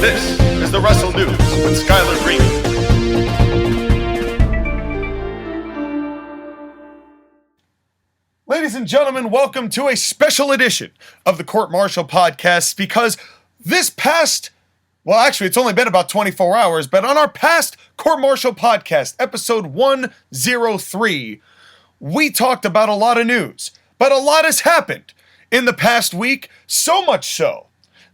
This is the WrestleNews with Skylar Green. Ladies and gentlemen, welcome to a special edition of the Court-Martail podcast because this past, well, actually, it's only been about 24 hours, but on our past Court-Martail podcast, episode 103, we talked about a lot of news, but a lot has happened in the past week, so much so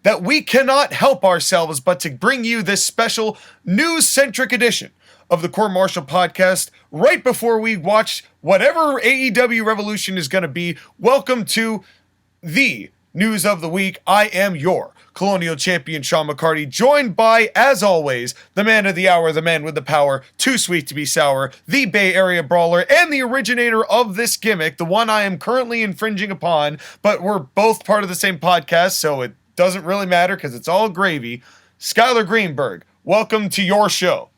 that we cannot help ourselves but to bring you this special news-centric edition of the Court-Martail podcast right before we watch whatever AEW Revolution is going to be. Welcome to the news of the week. I am your Colonial Champion, Sean McCarty, joined by, as always, the man of the hour, the man with the power, too sweet to be sour, the Bay Area Brawler, and the originator of this gimmick, the one I am currently infringing upon, but we're both part of the same podcast, so it doesn't really matter because it's all gravy. Skylar Greenberg, welcome to your show.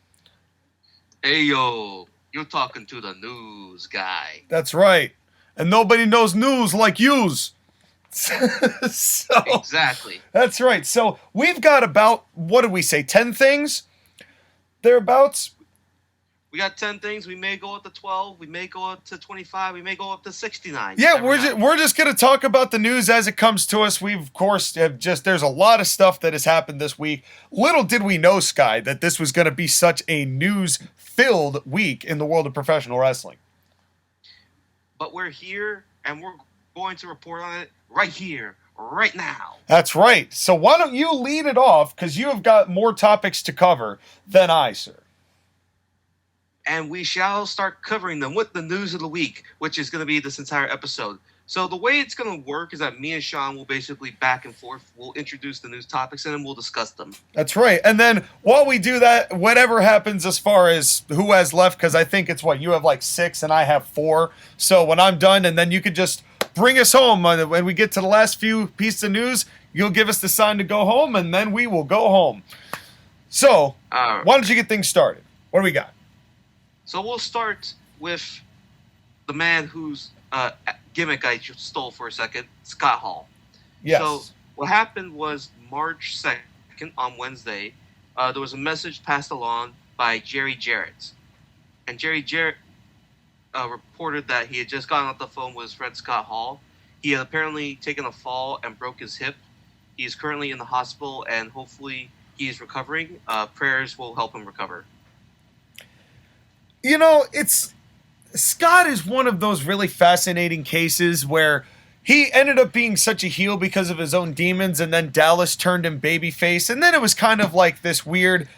Hey, yo, you're talking to the news guy. That's right. And nobody knows news like yous. So, exactly. That's right. So we've got about, what did we say, 10 things? Thereabouts? We got 10 things. We may go up to 12. We may go up to 25. We may go up to 69. Yeah, we're just going to talk about the news as it comes to us. We, of course, have there's a lot of stuff that has happened this week. Little did we know, Sky, that this was going to be such a news-filled week in the world of professional wrestling. But we're here, and we're going to report on it right here, right now. That's right. So why don't you lead it off, because you have got more topics to cover than I, sir. And we shall start covering them with the news of the week, which is going to be this entire episode. So the way it's going to work is that me and Sean will basically back and forth. We'll introduce the news topics, and then we'll discuss them. That's right. And then while we do that, whatever happens as far as who has left, because I think it's you have like 6 and I have 4. So when I'm done, and then you could just bring us home. When we get to the last few pieces of news, you'll give us the sign to go home, and then we will go home. So why don't you get things started? What do we got? So we'll start with the man whose gimmick I stole for a second, Scott Hall. Yes. So what happened was March 2nd on Wednesday, there was a message passed along by Jerry Jarrett. And Jerry Jarrett reported that he had just gotten off the phone with his friend Scott Hall. He had apparently taken a fall and broke his hip. He is currently in the hospital, and hopefully he is recovering. Prayers will help him recover. You know, Scott is one of those really fascinating cases where he ended up being such a heel because of his own demons, and then Dallas turned him babyface, and then it was kind of like this weird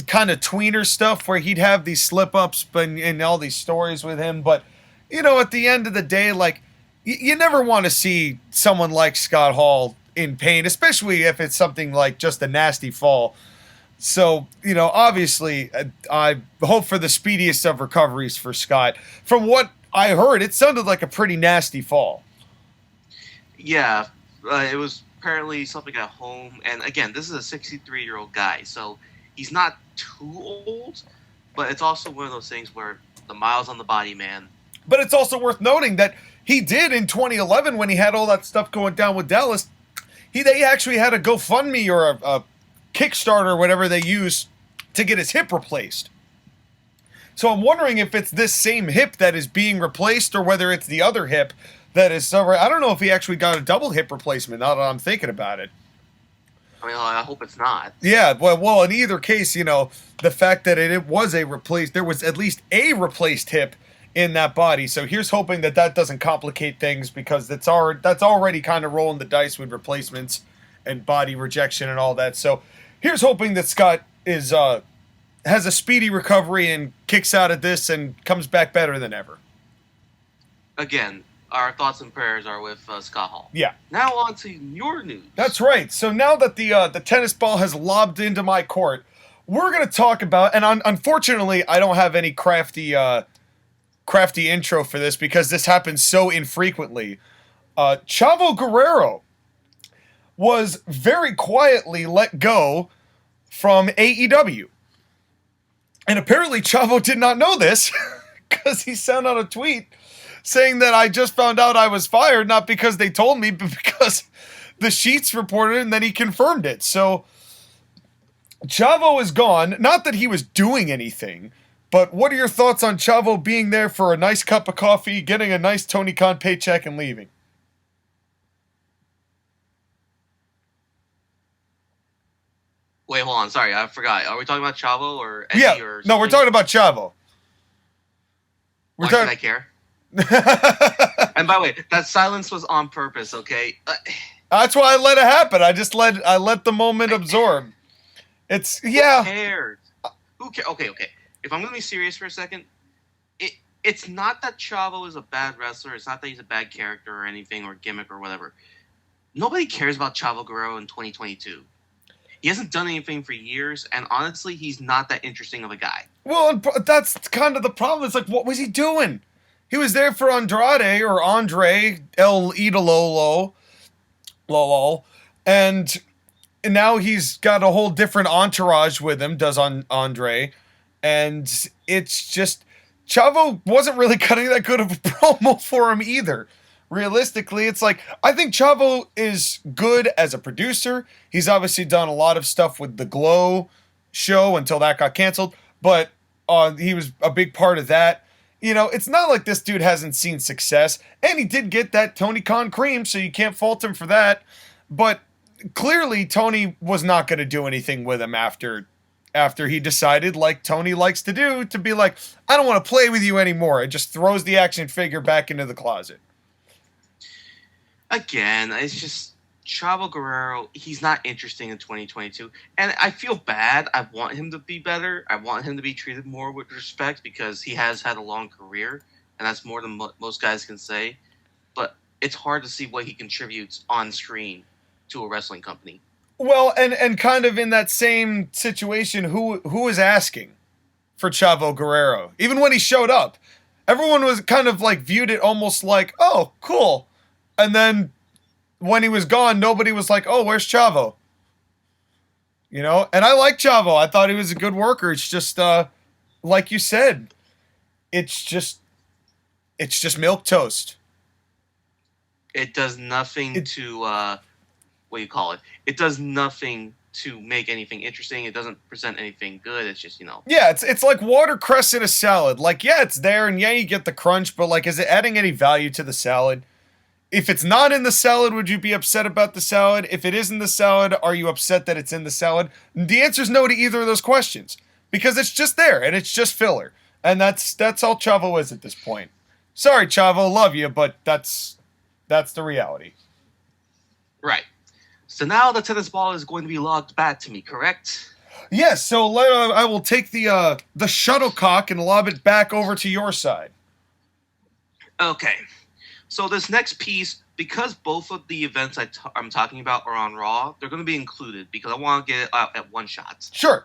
kind of tweener stuff where he'd have these slip-ups and all these stories with him, but, you know, at the end of the day, like, you never want to see someone like Scott Hall in pain, especially if it's something like just a nasty fall. So, you know, obviously, I hope for the speediest of recoveries for Scott. From what I heard, it sounded like a pretty nasty fall. Yeah, it was apparently something at home. And again, this is a 63-year-old guy, so he's not too old, but it's also one of those things where the miles on the body, man. But it's also worth noting that he did in 2011 when he had all that stuff going down with Dallas. They actually had a GoFundMe or a Kickstarter, whatever they use, to get his hip replaced. So I'm wondering if it's this same hip that is being replaced or whether it's the other hip that is suffering. I don't know if he actually got a double hip replacement now that I'm thinking about it. I mean, I hope it's not. Yeah, well, in either case, you know, the fact that it was there was at least a replaced hip in that body. So here's hoping that doesn't complicate things, because that's already kind of rolling the dice with replacements and body rejection and all that. So here's hoping that Scott has a speedy recovery and kicks out of this and comes back better than ever. Again, our thoughts and prayers are with Scott Hall. Yeah. Now on to your news. That's right. So now that the tennis ball has lobbed into my court, we're going to talk about, and unfortunately, I don't have any crafty intro for this because this happens so infrequently. Chavo Guerrero was very quietly let go from AEW. And apparently Chavo did not know this because he sent out a tweet saying that I just found out I was fired, not because they told me, but because the Sheets reported it and then he confirmed it. So Chavo is gone. Not that he was doing anything, but what are your thoughts on Chavo being there for a nice cup of coffee, getting a nice Tony Khan paycheck, and leaving? Wait, hold on. Sorry, I forgot. Are we talking about Chavo or Eddie Yeah. or No, we're talking about Chavo. Why should I care? And by the way, that silence was on purpose, okay? That's why I let it happen. I let the moment absorb. It's Who yeah. cares? Who cares? Okay. If I'm gonna be serious for a second, it's not that Chavo is a bad wrestler. It's not that he's a bad character or anything or gimmick or whatever. Nobody cares about Chavo Guerrero in 2022. He hasn't done anything for years, and honestly, he's not that interesting of a guy. Well, and that's kind of the problem. It's like, what was he doing? He was there for Andrade or Andre El Idololo, lol, and now he's got a whole different entourage with him. Does Andre, and it's just Chavo wasn't really cutting that good of a promo for him either. Realistically, it's like, I think Chavo is good as a producer. He's obviously done a lot of stuff with the Glow show until that got canceled, but he was a big part of that. You know, it's not like this dude hasn't seen success, and he did get that Tony Khan cream, so you can't fault him for that. But clearly, Tony was not going to do anything with him after he decided, like Tony likes to do, to be like, I don't want to play with you anymore. It just throws the action figure back into the closet. Again, it's just Chavo Guerrero. He's not interesting in 2022, and I feel bad. I want him to be better. I want him to be treated more with respect because he has had a long career, and that's more than most guys can say. But it's hard to see what he contributes on screen to a wrestling company. Well, and kind of in that same situation, who is asking for Chavo Guerrero? Even when he showed up, everyone was kind of like viewed it almost like, oh, cool. And then when he was gone, nobody was like, oh, where's Chavo? You know? And I like Chavo. I thought he was a good worker. It's just, like you said, it's just milquetoast. It does nothing to, what do you call it? It does nothing to make anything interesting. It doesn't present anything good. It's just, Yeah, it's like watercress in a salad. Like, yeah, it's there, and yeah, you get the crunch, but like, is it adding any value to the salad? If it's not in the salad, would you be upset about the salad? If it is in the salad, are you upset that it's in the salad? The answer is no to either of those questions, because it's just there and it's just filler, and that's all Chavo is at this point. Sorry, Chavo, love you, but that's the reality. Right. So now the tennis ball is going to be logged back to me, correct? Yes. So I will take the shuttlecock and lob it back over to your side. Okay. So this next piece, because both of the events I'm talking about are on Raw, they're going to be included because I want to get it out at one shot. Sure.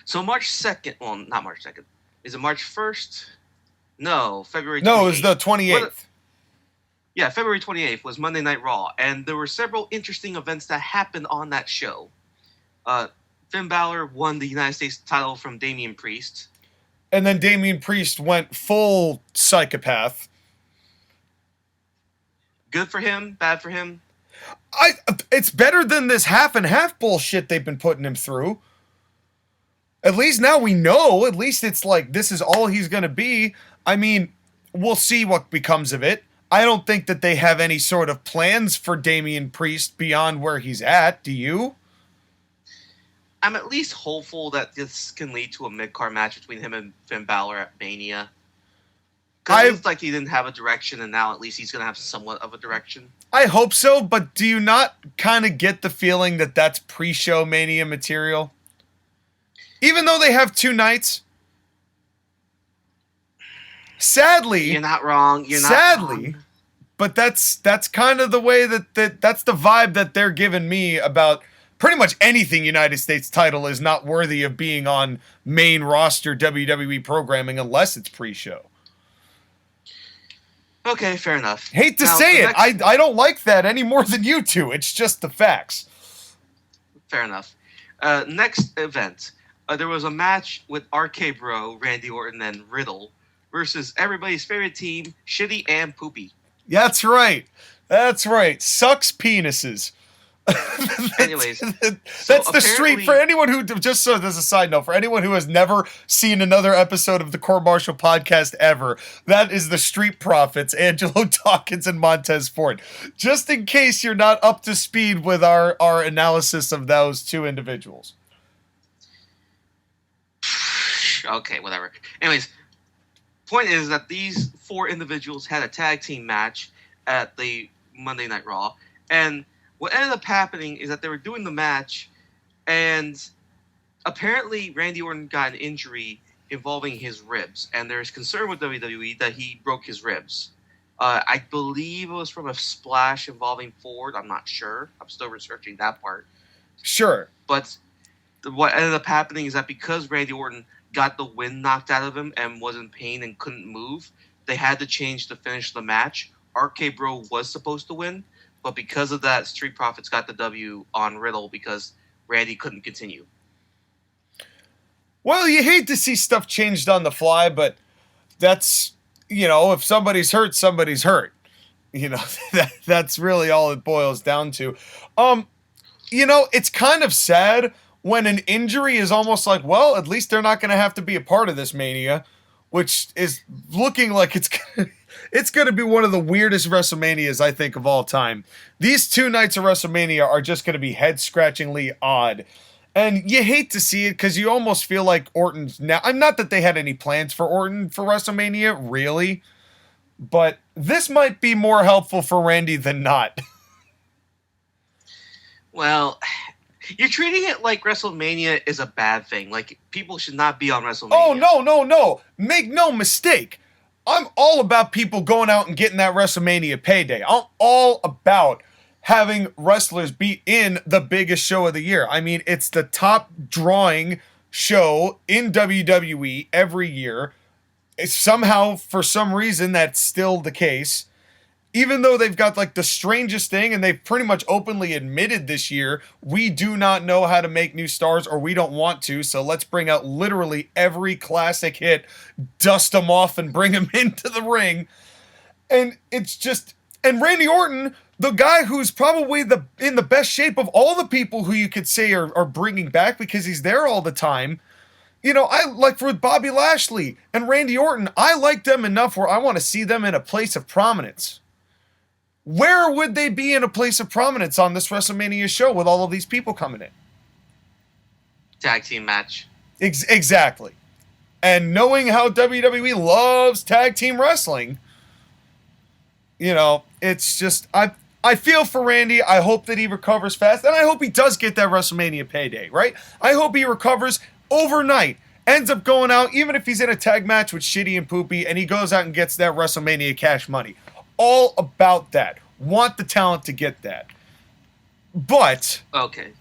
So March 2nd, well, not March 2nd. Is it March 1st? No, February 28th. No, it was the 28th. Yeah, February 28th was Monday Night Raw, and there were several interesting events that happened on that show. Finn Balor won the United States title from Damian Priest. And then Damian Priest went full psychopath. Good for him, bad for him. It's better than this half and half bullshit they've been putting him through. At least now we know. At least it's like this is all he's going to be. I mean, we'll see what becomes of it. I don't think that they have any sort of plans for Damian Priest beyond where he's at. Do you? I'm at least hopeful that this can lead to a mid-card match between him and Finn Balor at Mania. Because it looks like he didn't have a direction, and now at least he's going to have somewhat of a direction. I hope so, but do you not kind of get the feeling that that's pre-show Mania material? Even though they have 2 nights? Sadly... You're not wrong. You're not sadly, wrong. But that's kind of the way that's the vibe that they're giving me about pretty much anything United States title is not worthy of being on main roster WWE programming unless it's pre-show. Okay, fair enough. Hate to say it. I don't like that any more than you two. It's just the facts. Fair enough. Next event. There was a match with RK Bro, Randy Orton, and Riddle versus everybody's favorite team, Shitty and Poopy. That's right. That's right. Sucks penises. Anyways, that's the street for anyone who, just so there's a side note, for anyone who has never seen another episode of the Court-Martail podcast ever, that is the Street Profits, Angelo Dawkins and Montez Ford. Just in case you're not up to speed with our analysis of those two individuals. Okay, whatever. Anyways, point is that these 4 individuals had a tag team match at the Monday Night Raw, and what ended up happening is that they were doing the match, and apparently Randy Orton got an injury involving his ribs, and there's concern with WWE that he broke his ribs. I believe it was from a splash involving Ford. I'm not sure. I'm still researching that part. Sure. But what ended up happening is that because Randy Orton got the wind knocked out of him and was in pain and couldn't move, they had to change to finish the match. RK Bro was supposed to win, but because of that, Street Profits got the W on Riddle because Randy couldn't continue. Well, you hate to see stuff changed on the fly, but that's, if somebody's hurt, somebody's hurt. That's really all it boils down to. It's kind of sad when an injury is almost like, well, at least they're not going to have to be a part of this Mania, which is looking like it's going to be one of the weirdest WrestleManias, I think, of all time. These 2 nights of WrestleMania are just going to be head-scratchingly odd. And you hate to see it because you almost feel like Orton's now... I'm not that they had any plans for Orton for WrestleMania, really. But this might be more helpful for Randy than not. Well, you're treating it like WrestleMania is a bad thing. Like, people should not be on WrestleMania. Oh, no. Make no mistake. I'm all about people going out and getting that WrestleMania payday. I'm all about having wrestlers be in the biggest show of the year. I mean, it's the top drawing show in WWE every year. It's somehow, for some reason, that's still the case. Even though they've got like the strangest thing, and they've pretty much openly admitted this year, we do not know how to make new stars, or we don't want to, so let's bring out literally every classic hit, dust them off, and bring them into the ring. And it's just... And Randy Orton, the guy who's probably in the best shape of all the people who you could say are bringing back because he's there all the time. I like for Bobby Lashley and Randy Orton, I like them enough where I want to see them in a place of prominence. Where would they be in a place of prominence on this WrestleMania show with all of these people coming in? Tag team match. Exactly. And knowing how WWE loves tag team wrestling, it's just, I feel for Randy. I hope that he recovers fast, and I hope he does get that WrestleMania payday, right? I hope he recovers overnight, ends up going out, even if he's in a tag match with Shitty and Poopy, and he goes out and gets that WrestleMania cash money. All about that. Want the talent to get that. But... Okay.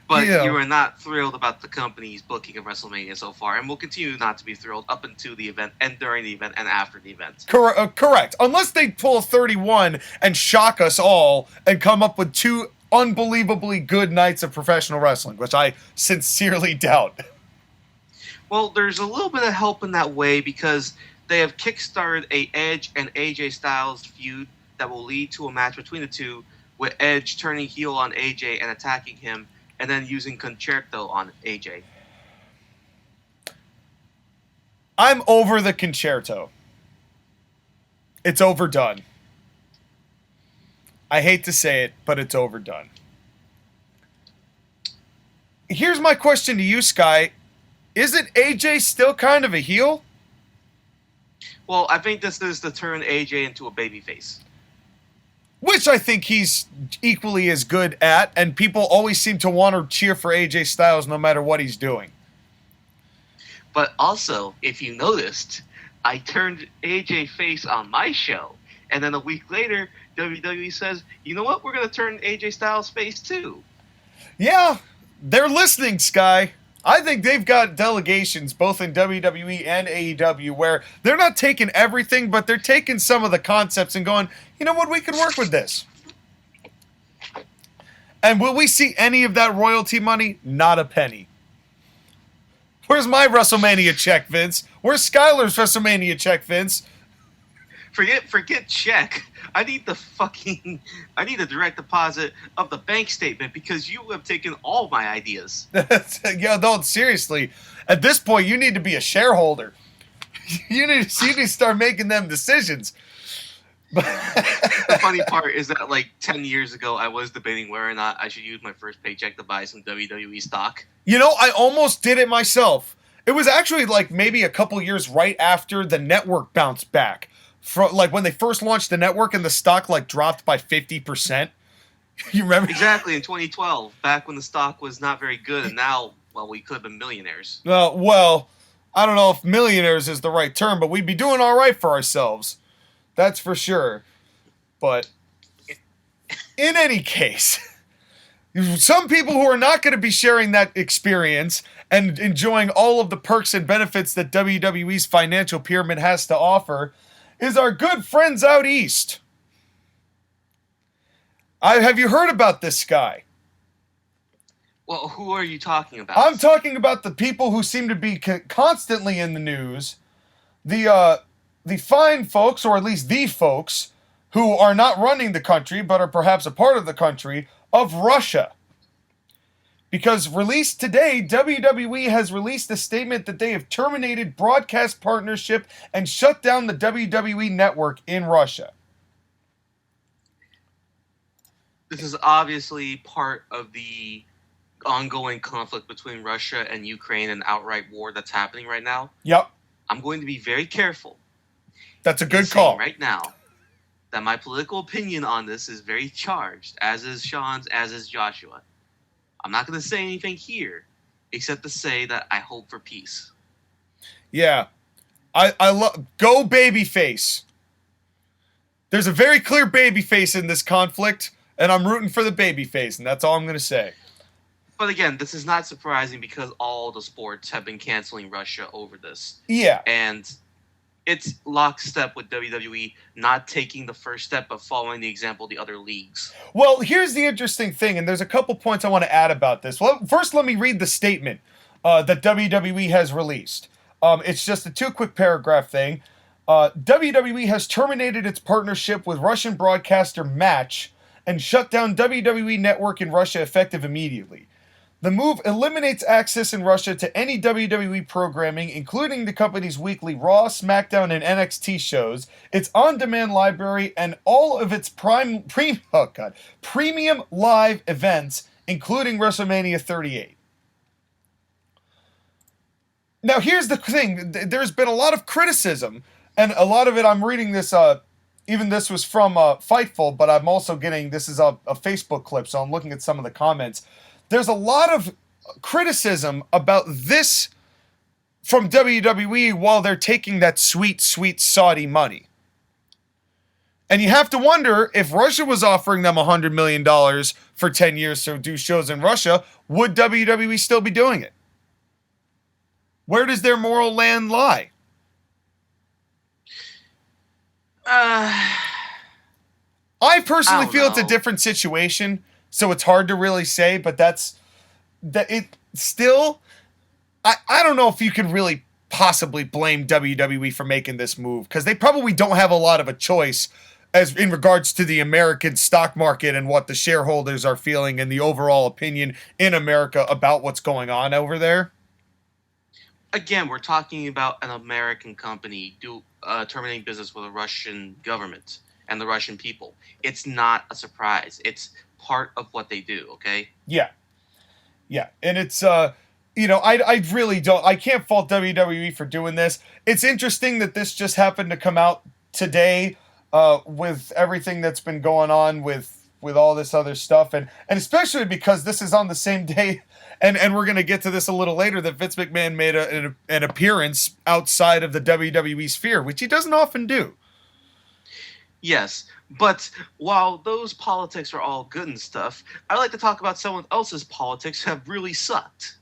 But you are not thrilled about the company's booking of WrestleMania so far, and will continue not to be thrilled up until the event, and during the event, and after the event. Correct. Unless they pull 31 and shock us all, and come up with 2 unbelievably good nights of professional wrestling, which I sincerely doubt. Well, there's a little bit of help in that way, because... they have kickstarted a Edge and AJ Styles feud that will lead to a match between the two, with Edge turning heel on AJ and attacking him, and then using Concerto on AJ. I'm over the Concerto. It's overdone. I hate to say it, but it's overdone. Here's my question to you, Sky. Isn't AJ still kind of a heel? Well, I think this is to turn AJ into a babyface. Which I think he's equally as good at, and people always seem to want to cheer for AJ Styles no matter what he's doing. But also, if you noticed, I turned AJ face on my show, and then a week later, WWE says, you know what, we're going to turn AJ Styles face too. Yeah, they're listening, Sky. I think they've got delegations both in WWE and AEW where they're not taking everything, but they're taking some of the concepts and going, you know what, we can work with this. And will we see any of that royalty money? Not a penny. Where's my WrestleMania check, Vince? Where's Skylar's WrestleMania check, Vince? Forget check. I need the direct deposit of the bank statement because you have taken all my ideas. Yeah, no, seriously. At this point, you need to be a shareholder. You need to start making them decisions. The funny part is that, like, 10 years ago, I was debating whether or not I should use my first paycheck to buy some WWE stock. You know, I almost did it myself. It was actually, like, maybe a couple years right after the network bounced back. Like, when they first launched the network and the stock, like, dropped by 50%. You remember? Exactly, in 2012, back when the stock was not very good, and now, well, we could have been millionaires. Well, I don't know if millionaires is the right term, but we'd be doing all right for ourselves. That's for sure. But in any case, some people who are not going to be sharing that experience and enjoying all of the perks and benefits that WWE's financial pyramid has to offer is our good friends out east. Have you heard about this guy? Well, who are you talking about? I'm talking about the people who seem to be constantly in the news. The fine folks, or at least the folks, who are not running the country, but are perhaps a part of the country, of Russia. Because released today, WWE has released a statement that they have terminated broadcast partnership and shut down the WWE network in Russia. This is obviously part of the ongoing conflict between Russia and Ukraine, an outright war that's happening right now. Yep. I'm going to be very careful. That's a good call. Right now, that my political opinion on this is very charged, as is Sean's, as is Joshua. I'm not going to say anything here, except to say that I hope for peace. Yeah. I love... Go babyface. There's a very clear babyface in this conflict, and I'm rooting for the babyface, and that's all I'm going to say. But again, this is not surprising because all the sports have been canceling Russia over this. Yeah. And it's lockstep with WWE not taking the first step of following the example of the other leagues. Well, here's the interesting thing, and there's a couple points I want to add about this. Well, first, let me read the statement that WWE has released. It's just a 2-quick paragraph thing. WWE has terminated its partnership with Russian broadcaster Match and shut down WWE Network in Russia effective immediately. The move eliminates access in Russia to any WWE programming, including the company's weekly Raw, SmackDown, and NXT shows, its on-demand library, and all of its premium live events, including WrestleMania 38. Now, here's the thing. There's been a lot of criticism, and a lot of it, I'm reading this, even this was from Fightful, but I'm also getting, this is a Facebook clip, so I'm looking at some of the comments. There's a lot of criticism about this from WWE while they're taking that sweet, sweet Saudi money. And you have to wonder, if Russia was offering them $100 million for 10 years to do shows in Russia, would WWE still be doing it? Where does their moral land lie? I personally feel it's a different situation. So it's hard to really say, but it still, I don't know if you can really possibly blame WWE for making this move, because they probably don't have a lot of a choice as in regards to the American stock market and what the shareholders are feeling and the overall opinion in America about what's going on over there. Again, we're talking about an American company terminating business with the Russian government and the Russian people. It's not a surprise. It's part of what they do, okay? Yeah. And it's, I really don't, I can't fault WWE for doing this. It's interesting that this just happened to come out today with everything that's been going on with all this other stuff. And especially because this is on the same day, and we're going to get to this a little later, that Vince McMahon made an appearance outside of the WWE sphere, which he doesn't often do. Yes, but while those politics are all good and stuff, I'd like to talk about someone else's politics have really sucked.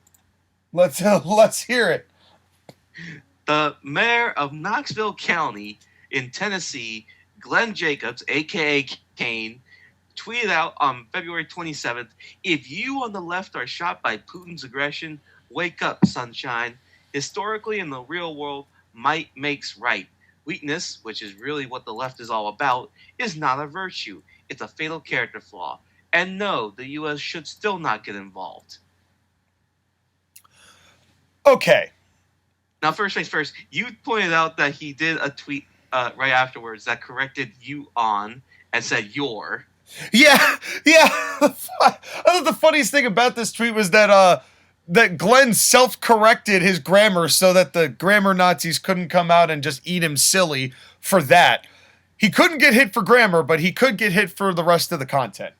Let's hear it. The mayor of Knoxville County in Tennessee, Glenn Jacobs, a.k.a. Kane, tweeted out on February 27th, "If you on the left are shocked by Putin's aggression, wake up, sunshine. Historically, in the real world, might makes right. Weakness, which is really what the left is all about, is not a virtue. It's a fatal character flaw. And no, the U.S. should still not get involved. Okay. Now, first things first, you pointed out that he did a tweet right afterwards that corrected you on and said "your." Yeah. I thought the funniest thing about this tweet was that that Glenn self-corrected his grammar so that the grammar Nazis couldn't come out and just eat him silly for that. He couldn't get hit for grammar, but he could get hit for the rest of the content.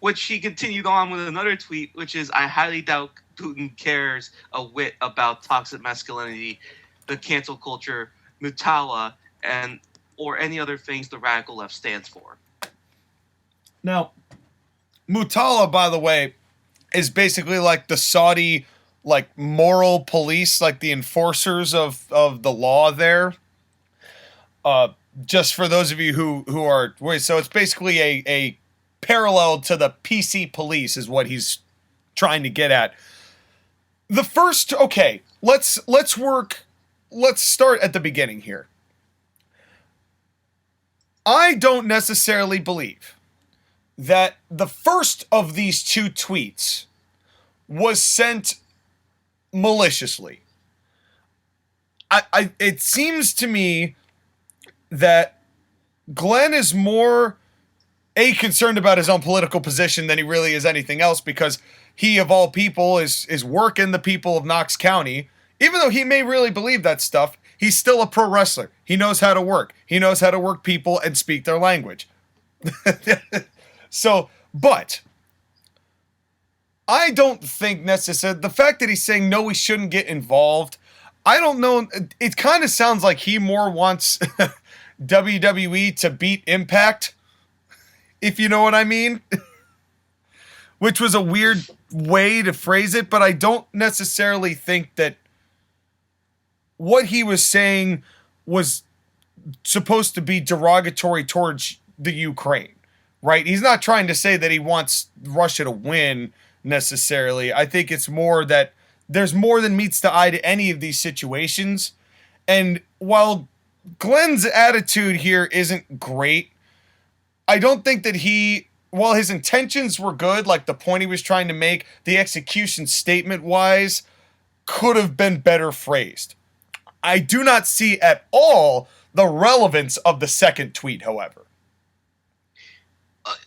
Which he continued on with another tweet, which is, I highly doubt Putin cares a whit about toxic masculinity, the cancel culture, Mutala, or any other things the radical left stands for. Now, Mutala, by the way, is basically like the Saudi, like, moral police, like the enforcers of the law there. Just for those of you who are, so it's basically a parallel to the PC police is what he's trying to get at. The first, okay, let's start at the beginning here. I don't necessarily believe that the first of these two tweets was sent maliciously. It seems to me that Glenn is more concerned about his own political position than he really is anything else, because he, of all people, is working the people of Knox County. Even though he may really believe that stuff, he's still a pro wrestler. He knows how to work. He knows how to work people and speak their language. So, but I don't think necessarily the fact that he's saying no, we shouldn't get involved. I don't know. It kind of sounds like he more wants WWE to beat Impact, if you know what I mean. Which was a weird way to phrase it, but I don't necessarily think that what he was saying was supposed to be derogatory towards the Ukraine. Right? He's not trying to say that he wants Russia to win necessarily. I think it's more that there's more than meets the eye to any of these situations. And while Glenn's attitude here isn't great, I don't think that while his intentions were good, like the point he was trying to make, the execution statement-wise could have been better phrased. I do not see at all the relevance of the second tweet, however.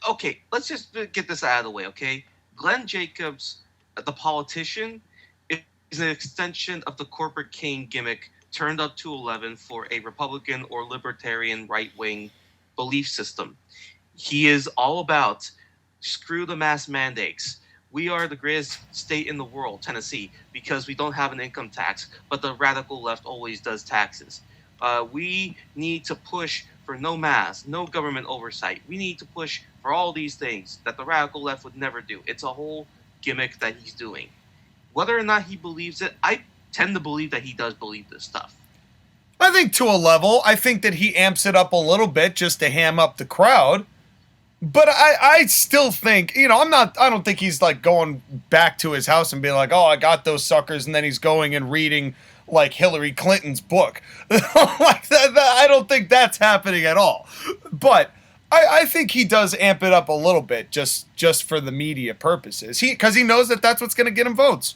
Okay, let's just get this out of the way, okay? Glenn Jacobs, the politician, is an extension of the corporate Kane gimmick turned up to 11 for a Republican or libertarian right-wing belief system. He is all about screw the mass mandates. We are the greatest state in the world, Tennessee, because we don't have an income tax, but the radical left always does taxes. We need to push for no mass, no government oversight. We need to push for all these things that the radical left would never do. It's a whole gimmick that he's doing. Whether or not he believes it, I tend to believe that he does believe this stuff. I think to a level. I think that he amps it up a little bit just to ham up the crowd. But I still think, I don't think he's like going back to his house and being like, oh, I got those suckers, and then he's going and reading like Hillary Clinton's book. Like that, I don't think that's happening at all. But I think he does amp it up a little bit just for the media purposes. Because he knows that that's what's going to get him votes.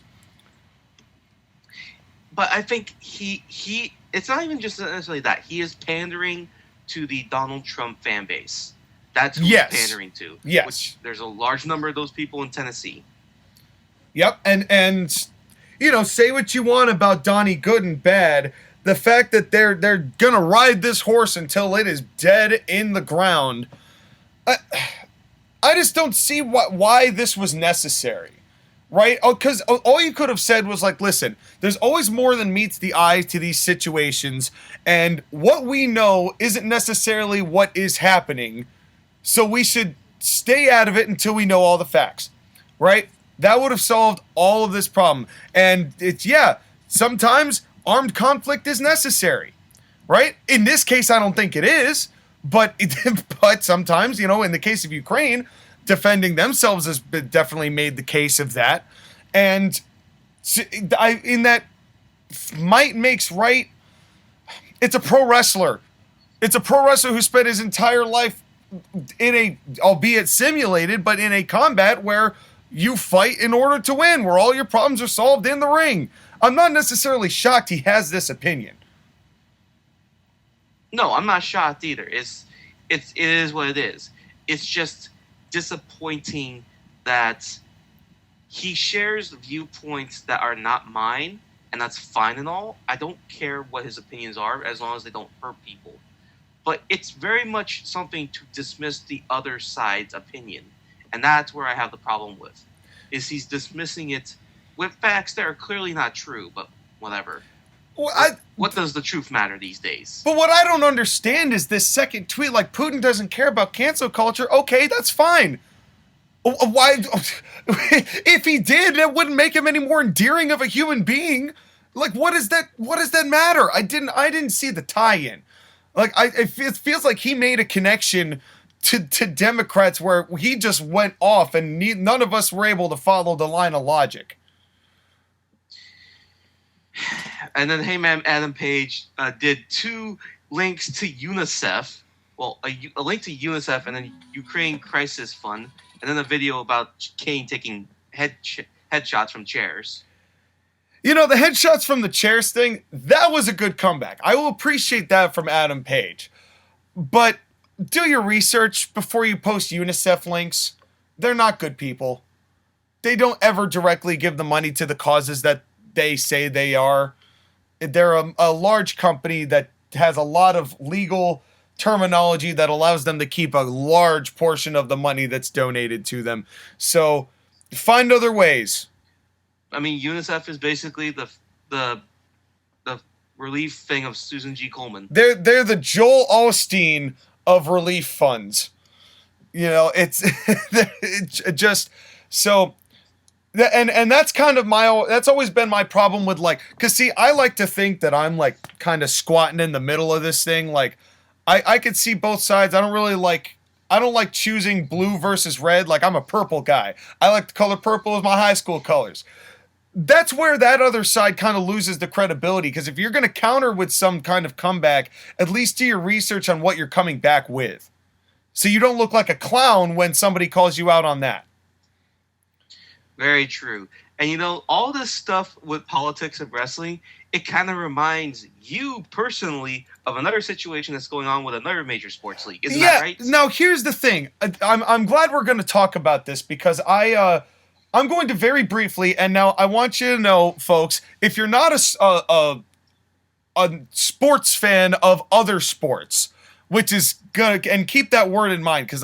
But I think he it's not even just necessarily that. He is pandering to the Donald Trump fan base. That's who he's pandering to. Yes. Which there's a large number of those people in Tennessee. Yep. And say what you want about Donnie good and bad. The fact that they're going to ride this horse until it is dead in the ground. I just don't see why this was necessary. Right? Because all you could have said was like, listen, there's always more than meets the eye to these situations. And what we know isn't necessarily what is happening. So we should stay out of it until we know all the facts. Right? That would have solved all of this problem. And sometimes armed conflict is necessary. Right? In this case, I don't think it is. But sometimes, in the case of Ukraine, defending themselves has definitely made the case of that. And in that might makes right, It's a pro wrestler. It's a pro wrestler who spent his entire life in a, albeit simulated, but in a combat where you fight in order to win, where all your problems are solved in the ring. I'm not necessarily shocked he has this opinion. No, I'm not shocked either. It is what it is. It's just disappointing that he shares viewpoints that are not mine, and that's fine and all. I don't care what his opinions are as long as they don't hurt people. But it's very much something to dismiss the other side's opinion. And that's where I have the problem with. Is he's dismissing it with facts that are clearly not true, but whatever. Well, what does the truth matter these days? But what I don't understand is this second tweet, like, Putin doesn't care about cancel culture. Okay, that's fine. Why? If he did, it wouldn't make him any more endearing of a human being. Like, what does that matter? I didn't see the tie-in. Like, it feels like he made a connection to Democrats where he just went off and none of us were able to follow the line of logic. And then Heyman Adam Page did 2 links to UNICEF. Well, a link to UNICEF and then Ukraine Crisis Fund. And then a video about Kane taking headshots from chairs. You know, the headshots from the chairs thing, that was a good comeback. I will appreciate that from Adam Page. But do your research before you post UNICEF links. They're not good people. They don't ever directly give the money to the causes that they say they are. They're a large company that has a lot of legal terminology that allows them to keep a large portion of the money that's donated to them. So find other ways. I mean, UNICEF is basically the relief thing of Susan G. Komen. They're the Joel Osteen of relief funds. You know, it's just so. And that's kind of that's always been my problem with, like, because see, I like to think that I'm like kind of squatting in the middle of this thing. Like, I could see both sides. I don't like choosing blue versus red. Like, I'm a purple guy. I like the color purple as my high school colors. That's where that other side kind of loses the credibility, because if you're going to counter with some kind of comeback, at least do your research on what you're coming back with. So you don't look like a clown when somebody calls you out on that. Very true. And you know, all this stuff with politics of wrestling, it kind of reminds you personally of another situation that's going on with another major sports league. Isn't that right? Now, here's the thing. I'm glad we're going to talk about this, because I'm going to very briefly, and now I want you to know, folks, if you're not a sports fan of other sports, which is gonna, and keep that word in mind, because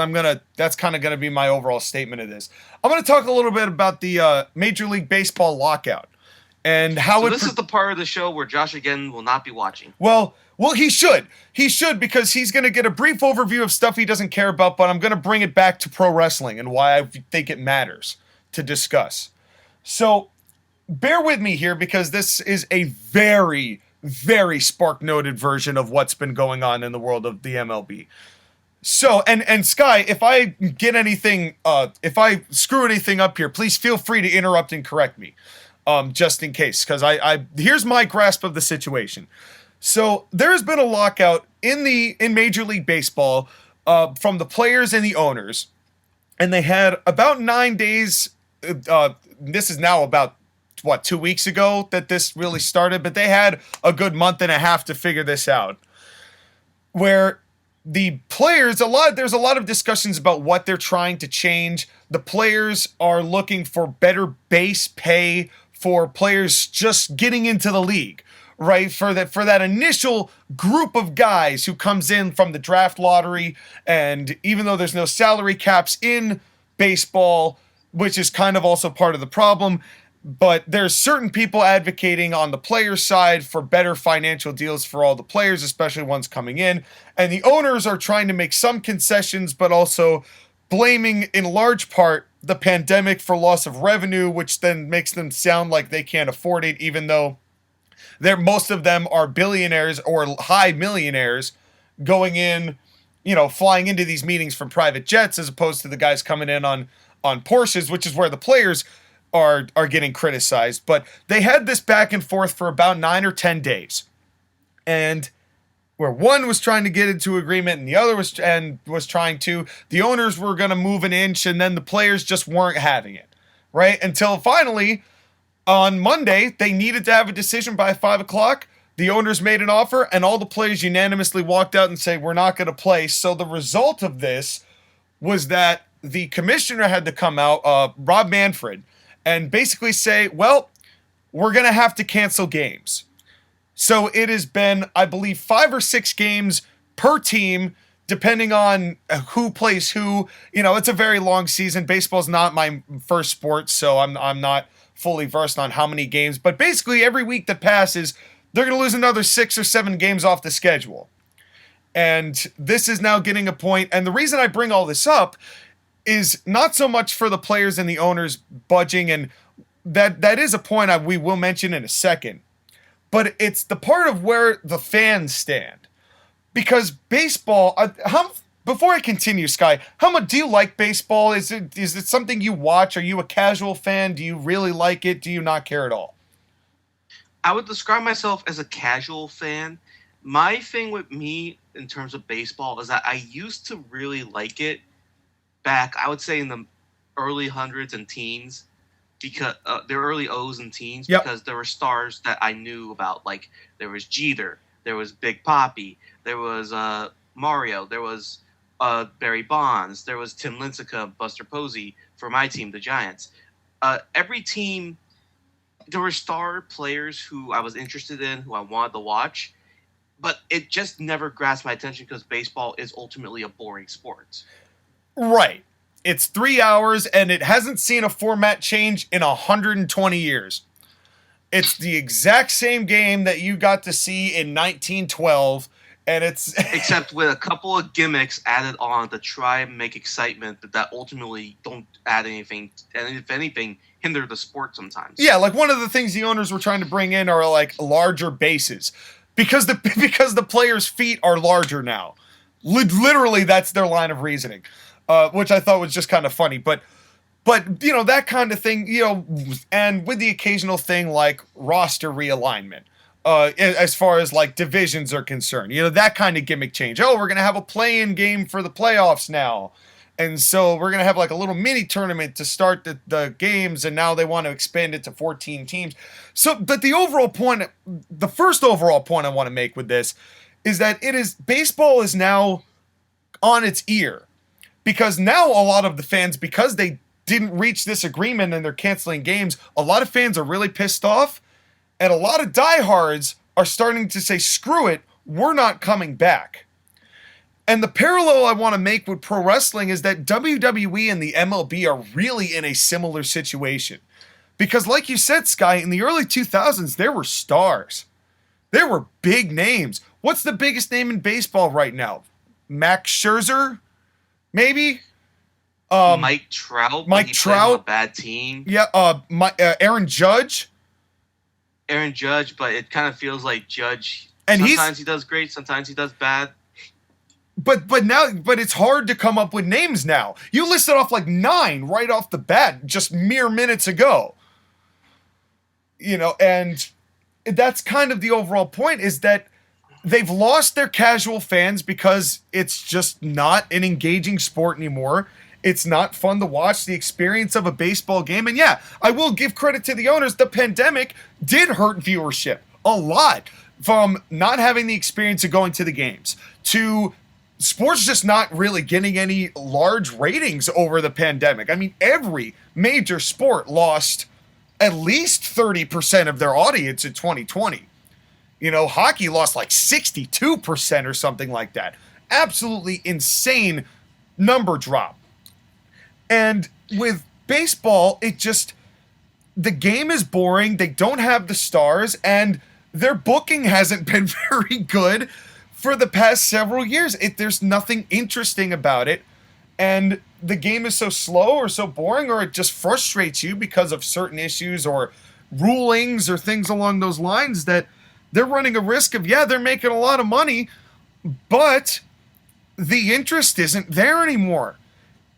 that's kind of gonna be my overall statement of this. I'm gonna talk a little bit about the Major League Baseball lockout and how this is the part of the show where Josh again will not be watching. Well, he should, because he's gonna get a brief overview of stuff he doesn't care about, but I'm gonna bring it back to pro wrestling and why I think it matters to discuss. So bear with me here, because this is a very, very spark-noted version of what's been going on in the world of the MLB. So, and Sky, if I get anything, if I screw anything up here, please feel free to interrupt and correct me, just in case, because here's my grasp of the situation. So there's been a lockout in Major League Baseball from the players and the owners, and they had about 9 days. This is now about 2 weeks ago that this really started, but they had a good month and a half to figure this out, where the players, there's a lot of discussions about what they're trying to change. The players are looking for better base pay for players just getting into the league, right? For that initial group of guys who comes in from the draft lottery, and even though there's no salary caps in baseball, which is kind of also part of the problem, but there's certain people advocating on the players' side for better financial deals for all the players, especially ones coming in. And the owners are trying to make some concessions, but also blaming in large part the pandemic for loss of revenue, which then makes them sound like they can't afford it, even though most of them are billionaires or high millionaires going in, flying into these meetings from private jets, as opposed to the guys coming in on Porsches, which is where the players are getting criticized. But they had this back and forth for about 9 or 10 days. And where one was trying to get into agreement and the other was trying to. The owners were going to move an inch, and then the players just weren't having it, right? Until finally, on Monday, they needed to have a decision by 5 o'clock. The owners made an offer, and all the players unanimously walked out and said, we're not going to play. So the result of this was that the commissioner had to come out, Rob Manfred, and basically say, well, we're going to have to cancel games. So it has been, I believe, 5 or 6 games per team, depending on who plays who. You know, it's a very long season. Baseball's not my first sport, so I'm not fully versed on how many games. But basically, every week that passes, they're going to lose another 6 or 7 games off the schedule. And this is now getting a point. And the reason I bring all this up is not so much for the players and the owners budging, and that is a point we will mention in a second. But it's the part of where the fans stand. Because baseball, before I continue, Sky, how much do you like baseball? Is it something you watch? Are you a casual fan? Do you really like it? Do you not care at all? I would describe myself as a casual fan. My thing with me in terms of baseball is that I used to really like it back, I would say, in the early hundreds and teens. Because the early O's and teens, yep. Because there were stars that I knew about. Like, there was Jeter, there was Big Papi, there was Mario, there was Barry Bonds, there was Tim Lincecum, Buster Posey for my team, the Giants. Every team, there were star players who I was interested in, who I wanted to watch, but it just never grasped my attention because baseball is ultimately a boring sport. Right. It's 3 hours, and it hasn't seen a format change in 120 years. It's the exact same game that you got to see in 1912, and it's... Except with a couple of gimmicks added on to try and make excitement that ultimately don't add anything, and if anything, hinder the sport sometimes. Yeah, like one of the things the owners were trying to bring in are like larger bases. Because the players' feet are larger now. Literally, that's their line of reasoning. Which I thought was just kind of funny, but you know, that kind of thing, you know, and with the occasional thing like roster realignment, as far as like divisions are concerned, you know, that kind of gimmick change. Oh, we're gonna have a play-in game for the playoffs now, and so we're gonna have like a little mini tournament to start the games, and now they want to expand it to 14 teams. So, but the first overall point I want to make with this is that baseball is now on its ear. Because now a lot of the fans, because they didn't reach this agreement and they're canceling games, a lot of fans are really pissed off. And a lot of diehards are starting to say, screw it, we're not coming back. And the parallel I want to make with pro wrestling is that WWE and the MLB are really in a similar situation. Because like you said, Sky, in the early 2000s, there were stars. There were big names. What's the biggest name in baseball right now? Max Scherzer? Maybe Mike Trout. Mike Trout, a bad team. Yeah. Aaron Judge. But it kind of feels like Judge. And sometimes he does great, sometimes he does bad. But it's hard to come up with names now. You listed off like 9 right off the bat, just mere minutes ago. You know, and that's kind of the overall point, is that they've lost their casual fans because it's just not an engaging sport anymore. It's not fun to watch the experience of a baseball game. And yeah, I will give credit to the owners. The pandemic did hurt viewership a lot, from not having the experience of going to the games to sports just not really getting any large ratings over the pandemic. I mean, every major sport lost at least 30% of their audience in 2020. You know, hockey lost like 62% or something like that. Absolutely insane number drop. And with baseball, the game is boring. They don't have the stars, and their booking hasn't been very good for the past several years. There's nothing interesting about it. And the game is so slow or so boring, or it just frustrates you because of certain issues or rulings or things along those lines, that they're running a risk of, yeah, they're making a lot of money, but the interest isn't there anymore.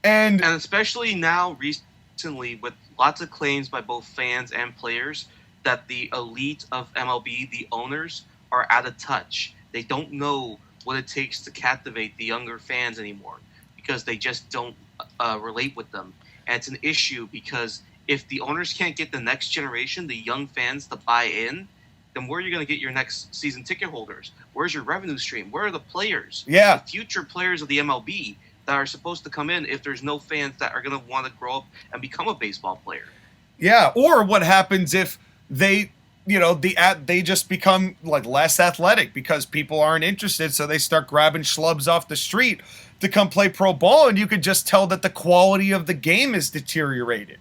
And especially now, recently, with lots of claims by both fans and players that the elite of MLB, the owners, are out of touch. They don't know what it takes to captivate the younger fans anymore because they just don't relate with them. And it's an issue because if the owners can't get the next generation, the young fans, to buy in, then where are you going to get your next season ticket holders? Where's your revenue stream? Where are the players? Yeah. The future players of the MLB that are supposed to come in if there's no fans that are going to want to grow up and become a baseball player. Yeah, or what happens if they, they just become like less athletic because people aren't interested, so they start grabbing schlubs off the street to come play pro ball, and you could just tell that the quality of the game is deteriorated.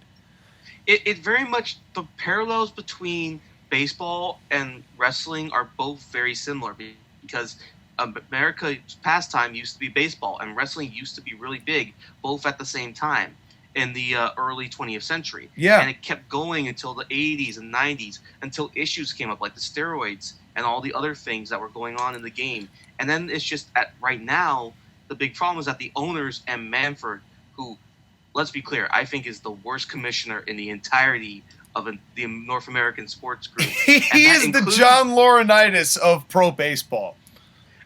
It very much, the parallels between baseball and wrestling are both very similar because America's pastime used to be baseball and wrestling used to be really big, both at the same time in the early 20th century. Yeah. And it kept going until the 80s and 90s, until issues came up like the steroids and all the other things that were going on in the game. And then it's just right now, the big problem is that the owners and Manfred, who, let's be clear, I think is the worst commissioner in the entirety of the North American sports group. He is the John Laurinaitis of pro baseball.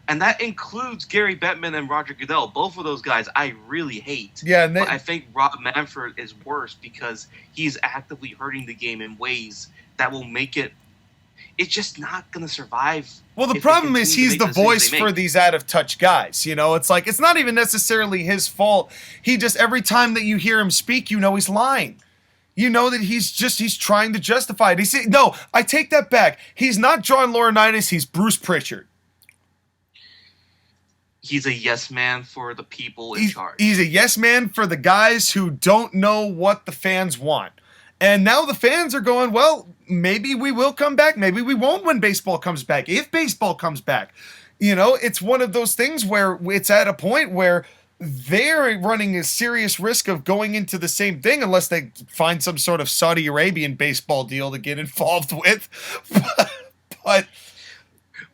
And that includes Gary Bettman and Roger Goodell. Both of those guys I really hate. Yeah, but I think Rob Manfred is worse because he's actively hurting the game in ways that will make it's just not going to survive. Well, the problem is he's the voice for these out-of-touch guys. It's like, it's not even necessarily his fault. He just, every time that you hear him speak, he's lying. You know that he's trying to justify it. No, I take that back. He's not John Laurinaitis, he's Bruce Pritchard. He's a yes man for the people in charge. He's a yes man for the guys who don't know what the fans want. And now the fans are going, well, maybe we will come back. Maybe we won't when baseball comes back. If baseball comes back. It's one of those things where it's at a point where they're running a serious risk of going into the same thing unless they find some sort of Saudi Arabian baseball deal to get involved with. But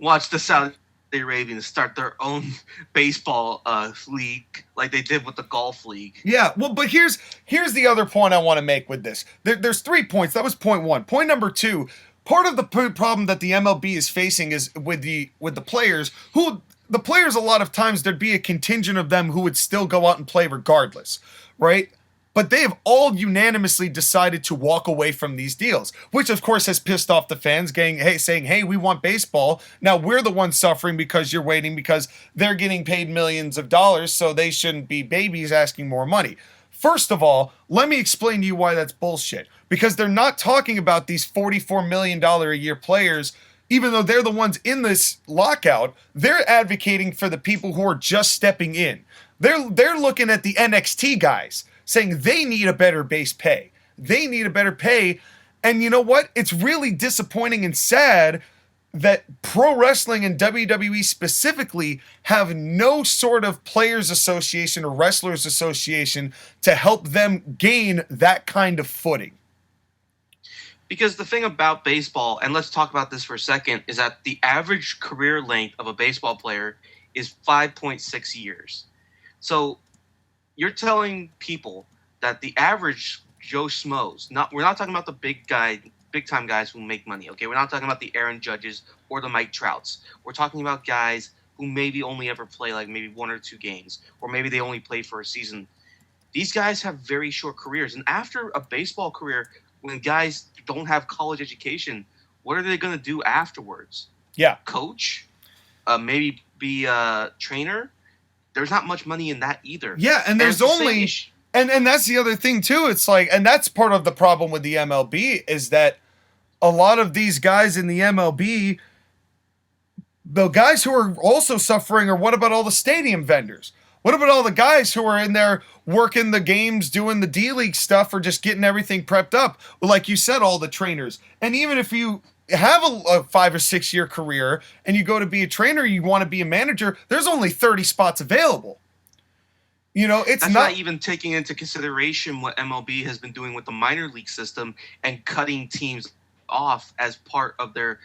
watch the Saudi Arabians start their own baseball league like they did with the golf league. Yeah, well, but here's the other point I want to make with this. There's 3 points. That was point 1. Point number 2, part of the problem that the MLB is facing is with the players who... The players, a lot of times, there'd be a contingent of them who would still go out and play regardless, right? But they have all unanimously decided to walk away from these deals, which, of course, has pissed off the fans, saying, hey, we want baseball. Now we're the ones suffering because you're waiting because they're getting paid millions of dollars, so they shouldn't be babies asking more money. First of all, let me explain to you why that's bullshit. Because they're not talking about these $44 million a year players. Even though they're the ones in this lockout, they're advocating for the people who are just stepping in. They're looking at the NXT guys, saying they need a better base pay. They need a better pay. And you know what? It's really disappointing and sad that pro wrestling and WWE specifically have no sort of players association or wrestlers association to help them gain that kind of footing. Because the thing about baseball, and let's talk about this for a second, is that the average career length of a baseball player is 5.6 years. So you're telling people that the average Joe Schmoes, we're not talking about the big time guys who make money, okay? We're not talking about the Aaron Judges or the Mike Trouts. We're talking about guys who maybe only ever play like maybe 1 or 2 games, or maybe they only play for a season. These guys have very short careers. And after a baseball career, when guys don't have college education, what are they going to do afterwards? Yeah. Coach? Maybe be a trainer? There's not much money in that either. Yeah, and there's only... And that's the other thing, too. It's like... And that's part of the problem with the MLB, is that a lot of these guys in the MLB, the guys who are also suffering are, what about all the stadium vendors? What about all the guys who are in there working the games, doing the D-League stuff, or just getting everything prepped up? Well, like you said, all the trainers. And even if you have a 5 or 6 year career and you go to be a trainer, you want to be a manager, there's only 30 spots available. It's That's not even taking into consideration what MLB has been doing with the minor league system and cutting teams off as part of their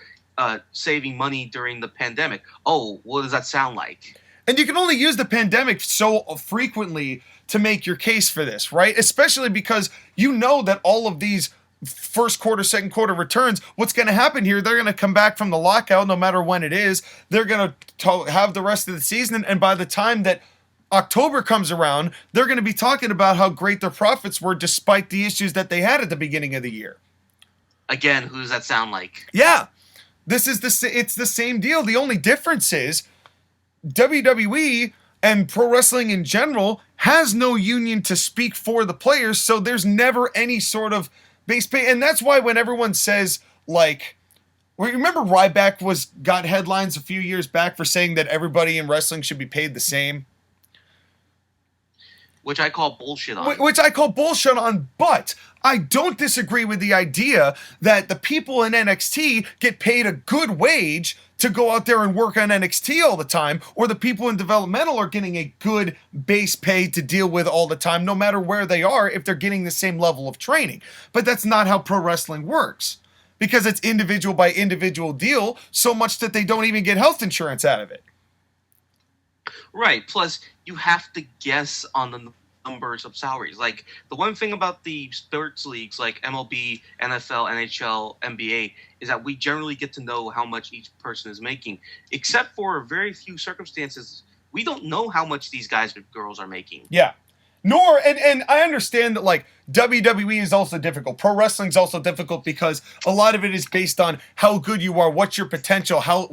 saving money during the pandemic. Oh, what does that sound like? And you can only use the pandemic so frequently to make your case for this, right? Especially because you know that all of these first quarter, second quarter returns, what's going to happen here? They're going to come back from the lockout, no matter when it is. They're going to have the rest of the season, and by the time that October comes around, they're going to be talking about how great their profits were despite the issues that they had at the beginning of the year. Again, who does that sound like? Yeah, it's the same deal. The only difference is WWE and pro wrestling in general has no union to speak for the players, so there's never any sort of base pay. And that's why when everyone says, like, remember Ryback got headlines a few years back for saying that everybody in wrestling should be paid the same? Which I call bullshit on. But I don't disagree with the idea that the people in NXT get paid a good wage to go out there and work on NXT all the time, or the people in developmental are getting a good base pay to deal with all the time, no matter where they are, if they're getting the same level of training. But that's not how pro wrestling works, because it's individual by individual deal, so much that they don't even get health insurance out of it. Right. Plus, you have to guess on the numbers of salaries. Like, the one thing about the sports leagues like MLB, NFL, NHL, NBA is that we generally get to know how much each person is making. Except for very few circumstances, we don't know how much these guys and girls are making. Yeah. And I understand that, like, WWE is also difficult. Pro wrestling is also difficult because a lot of it is based on how good you are, what's your potential, how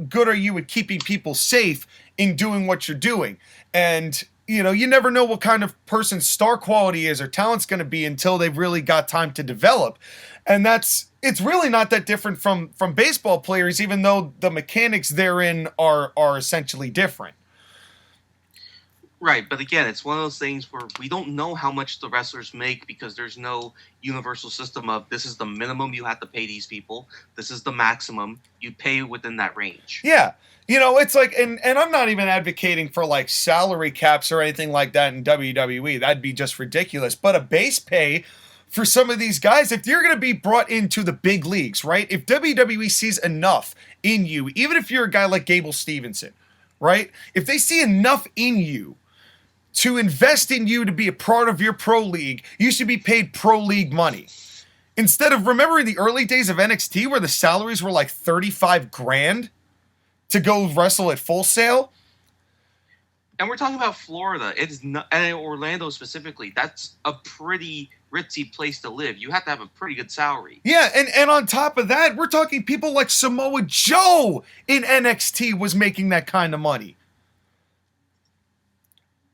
good are you at keeping people safe in doing what you're doing. And, you never know what kind of person's star quality is or talent's going to be until they've really got time to develop. And it's really not that different from baseball players, even though the mechanics therein are essentially different. Right, but again, it's one of those things where we don't know how much the wrestlers make because there's no universal system of this is the minimum you have to pay these people, this is the maximum, you pay within that range. Yeah, it's like, and I'm not even advocating for like salary caps or anything like that in WWE. That'd be just ridiculous. But a base pay for some of these guys, if you're going to be brought into the big leagues, right? If WWE sees enough in you, even if you're a guy like Gable Stevenson, right? If they see enough in you to invest in you to be a part of your pro league, you should be paid pro league money. Instead of, remembering the early days of NXT where the salaries were like $35,000 to go wrestle at Full Sail? And we're talking about Florida. It's not, and Orlando specifically. That's a pretty ritzy place to live. You have to have a pretty good salary. Yeah, and on top of that, we're talking people like Samoa Joe in NXT was making that kind of money.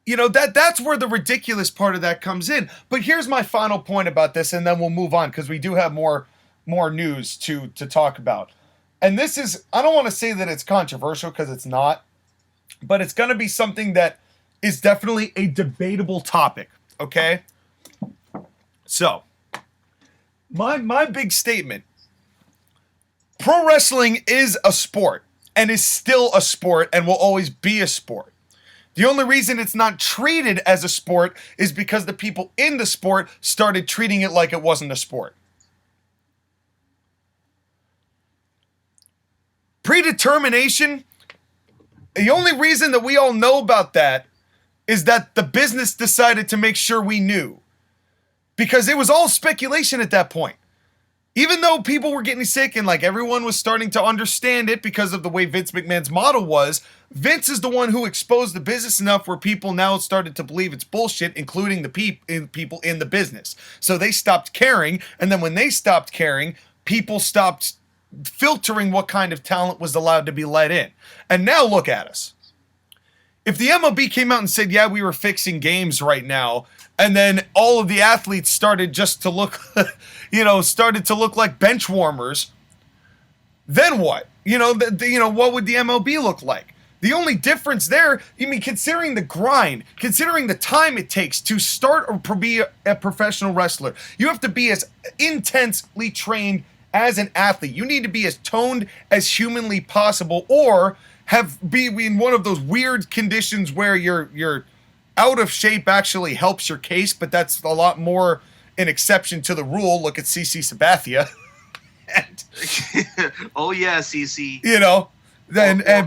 That's where the ridiculous part of that comes in. But here's my final point about this, and then we'll move on because we do have more news to talk about. And this is, I don't want to say that it's controversial because it's not, but it's going to be something that is definitely a debatable topic, okay? So, my big statement, pro wrestling is a sport and is still a sport and will always be a sport. The only reason it's not treated as a sport is because the people in the sport started treating it like it wasn't a sport. Predetermination, the only reason that we all know about that is that the business decided to make sure we knew. Because it was all speculation at that point. Even though people were getting sick and like everyone was starting to understand it because of the way Vince McMahon's model was, Vince is the one who exposed the business enough where people now started to believe it's bullshit, including the people in the business. So they stopped caring, and then when they stopped caring, people stopped filtering what kind of talent was allowed to be let in. And now look at us. If the MLB came out and said, yeah, we were fixing games right now, and then all of the athletes started just to look, started to look like bench warmers, then what? What would the MLB look like? The only difference there, considering the grind, considering the time it takes to start or be a professional wrestler, you have to be as intensely trained as an athlete. You need to be as toned as humanly possible, or be in one of those weird conditions where you're out of shape actually helps your case, but that's a lot more an exception to the rule. Look at CC Sabathia. Oh yeah, CC.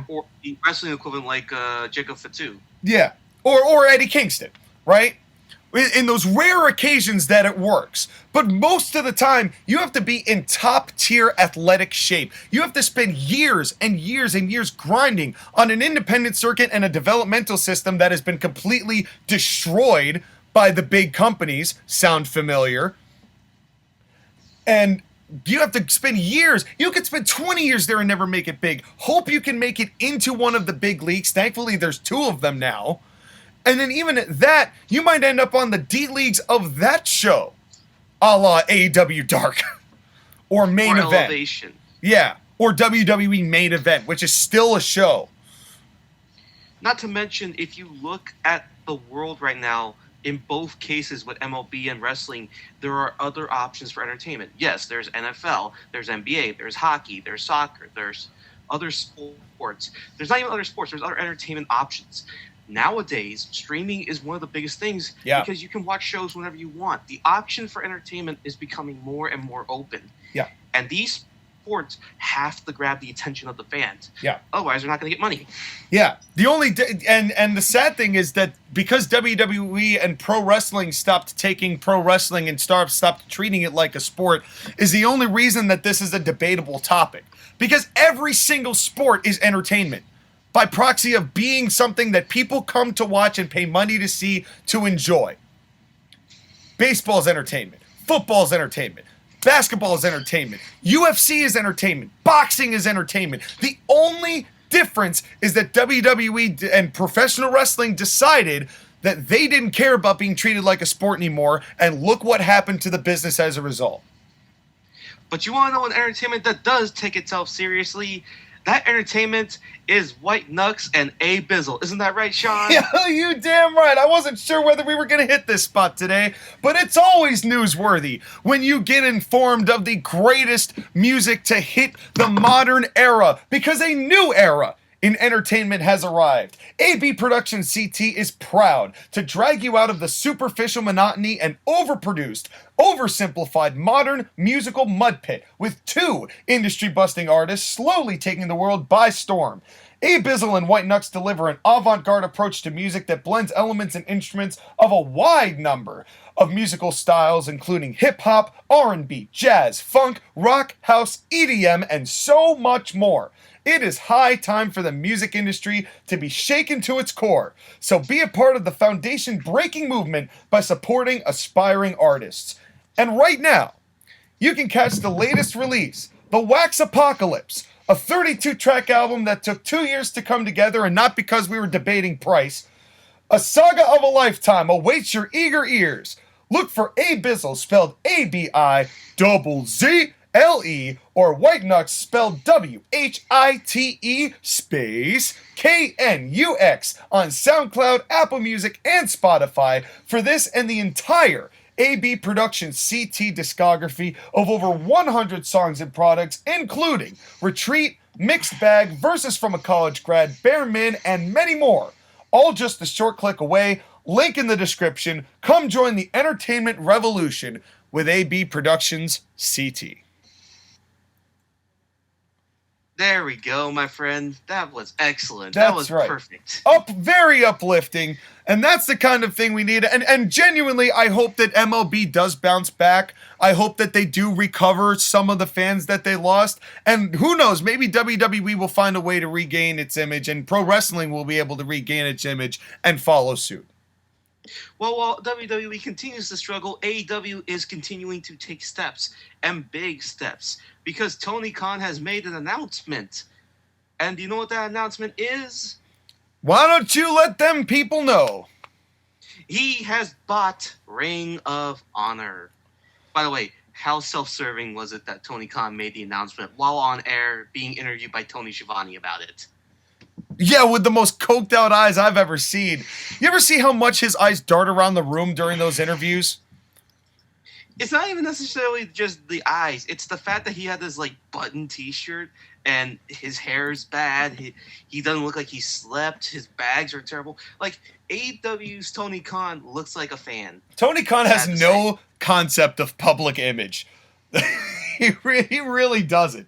Or the wrestling equivalent like Jacob Fatu. Yeah, or Eddie Kingston, right? In those rare occasions that it works. But most of the time, you have to be in top-tier athletic shape. You have to spend years and years and years grinding on an independent circuit and a developmental system that has been completely destroyed by the big companies. Sound familiar? And you have to spend years. You could spend 20 years there and never make it big. Hope you can make it into one of the big leagues. Thankfully, there's 2 of them now. And then even at that, you might end up on the D-Leagues of that show, a la AEW Dark, or Main Event. Elevation. Yeah, or WWE Main Event, which is still a show. Not to mention, if you look at the world right now, in both cases with MLB and wrestling, there are other options for entertainment. Yes, there's NFL, there's NBA, there's hockey, there's soccer, there's other sports. There's not even other sports, there's other entertainment options. Nowadays, streaming is one of the biggest things because you can watch shows whenever you want. The option for entertainment is becoming more and more open. Yeah. And these sports have to grab the attention of the fans. Yeah. Otherwise, they're not going to get money. Yeah. The only and the sad thing is that because WWE and pro wrestling stopped taking pro wrestling and stopped treating it like a sport is the only reason that this is a debatable topic. Because every single sport is entertainment. By proxy of being something that people come to watch and pay money to see to enjoy. Baseball's entertainment. Football's entertainment. Basketball is entertainment. UFC is entertainment. Boxing is entertainment. The only difference is that WWE and professional wrestling decided that they didn't care about being treated like a sport anymore, and look what happened to the business as a result. But you want to know an entertainment that does take itself seriously? That entertainment is White Knux and Abizzle. Isn't that right, Sean? Yeah, you damn right. I wasn't sure whether we were going to hit this spot today, but it's always newsworthy when you get informed of the greatest music to hit the modern era, because a new era in entertainment has arrived. AB Production CT is proud to drag you out of the superficial monotony and overproduced, oversimplified modern musical mud pit with 2 industry-busting artists slowly taking the world by storm. Abizzle and White Knux deliver an avant-garde approach to music that blends elements and instruments of a wide number of musical styles, including hip-hop, R&B, jazz, funk, rock, house, EDM, and so much more. It is high time for the music industry to be shaken to its core, so be a part of the foundation-breaking movement by supporting aspiring artists. And right now, you can catch the latest release, The Wax Apocalypse, a 32-track album that took 2 years to come together, and not because we were debating price. A saga of a lifetime awaits your eager ears. Look for Abizzle, spelled Abizzle, or White Knux, spelled White space Knux on SoundCloud, Apple Music, and Spotify for this and the entire AB Production CT discography of over 100 songs and products, including Retreat, Mixed Bag, Verses from a College Grad, Bare Min, and many more. All just a short click away. Link in the description. Come join the entertainment revolution with AB Productions CT. There we go, my friend. That was excellent. That's that was right. Perfect. Very uplifting. And that's the kind of thing we need. And genuinely, I hope that MLB does bounce back. I hope that they do recover some of the fans that they lost. And who knows, maybe WWE will find a way to regain its image, and pro wrestling will be able to regain its image and follow suit. Well, while WWE continues to struggle, AEW is continuing to take steps, and big steps, because Tony Khan has made an announcement. And do you know what that announcement is? Why don't you let them people know? He has bought Ring of Honor. By the way, how self-serving was it that Tony Khan made the announcement while on air being interviewed by Tony Schiavone about it? Yeah, with the most coked out eyes I've ever seen. You ever see how much his eyes dart around the room during those interviews? It's not even necessarily just the eyes. It's the fact that he had this, button t-shirt, and his hair's bad. He doesn't look like he slept. His bags are terrible. AEW's Tony Khan looks like a fan. Tony Khan has no concept of public image. He really doesn't.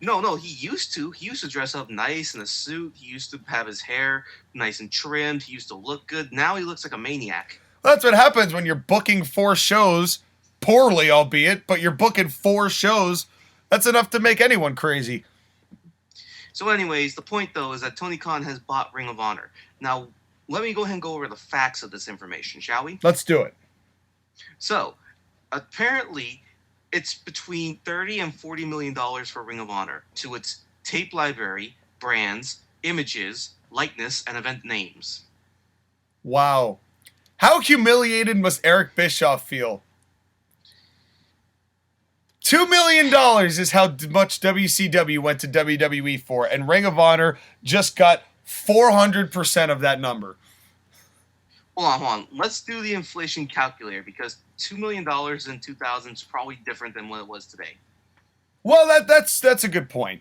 No, he used to. He used to dress up nice in a suit. He used to have his hair nice and trimmed. He used to look good. Now he looks like a maniac. That's what happens when you're booking 4 shows, poorly albeit, but you're booking 4 shows. That's enough to make anyone crazy. So anyways, the point, though, is that Tony Khan has bought Ring of Honor. Now, let me go ahead and go over the facts of this information, shall we? Let's do it. So, apparently, it's between $30 and $40 million for Ring of Honor to its tape library, brands, images, likeness, and event names. Wow. How humiliated must Eric Bischoff feel? $2 million is how much WCW went to WWE for, and Ring of Honor just got 400% of that number. Hold on. Let's do the inflation calculator, because $2 million in 2000 is probably different than what it was today. Well, that's a good point.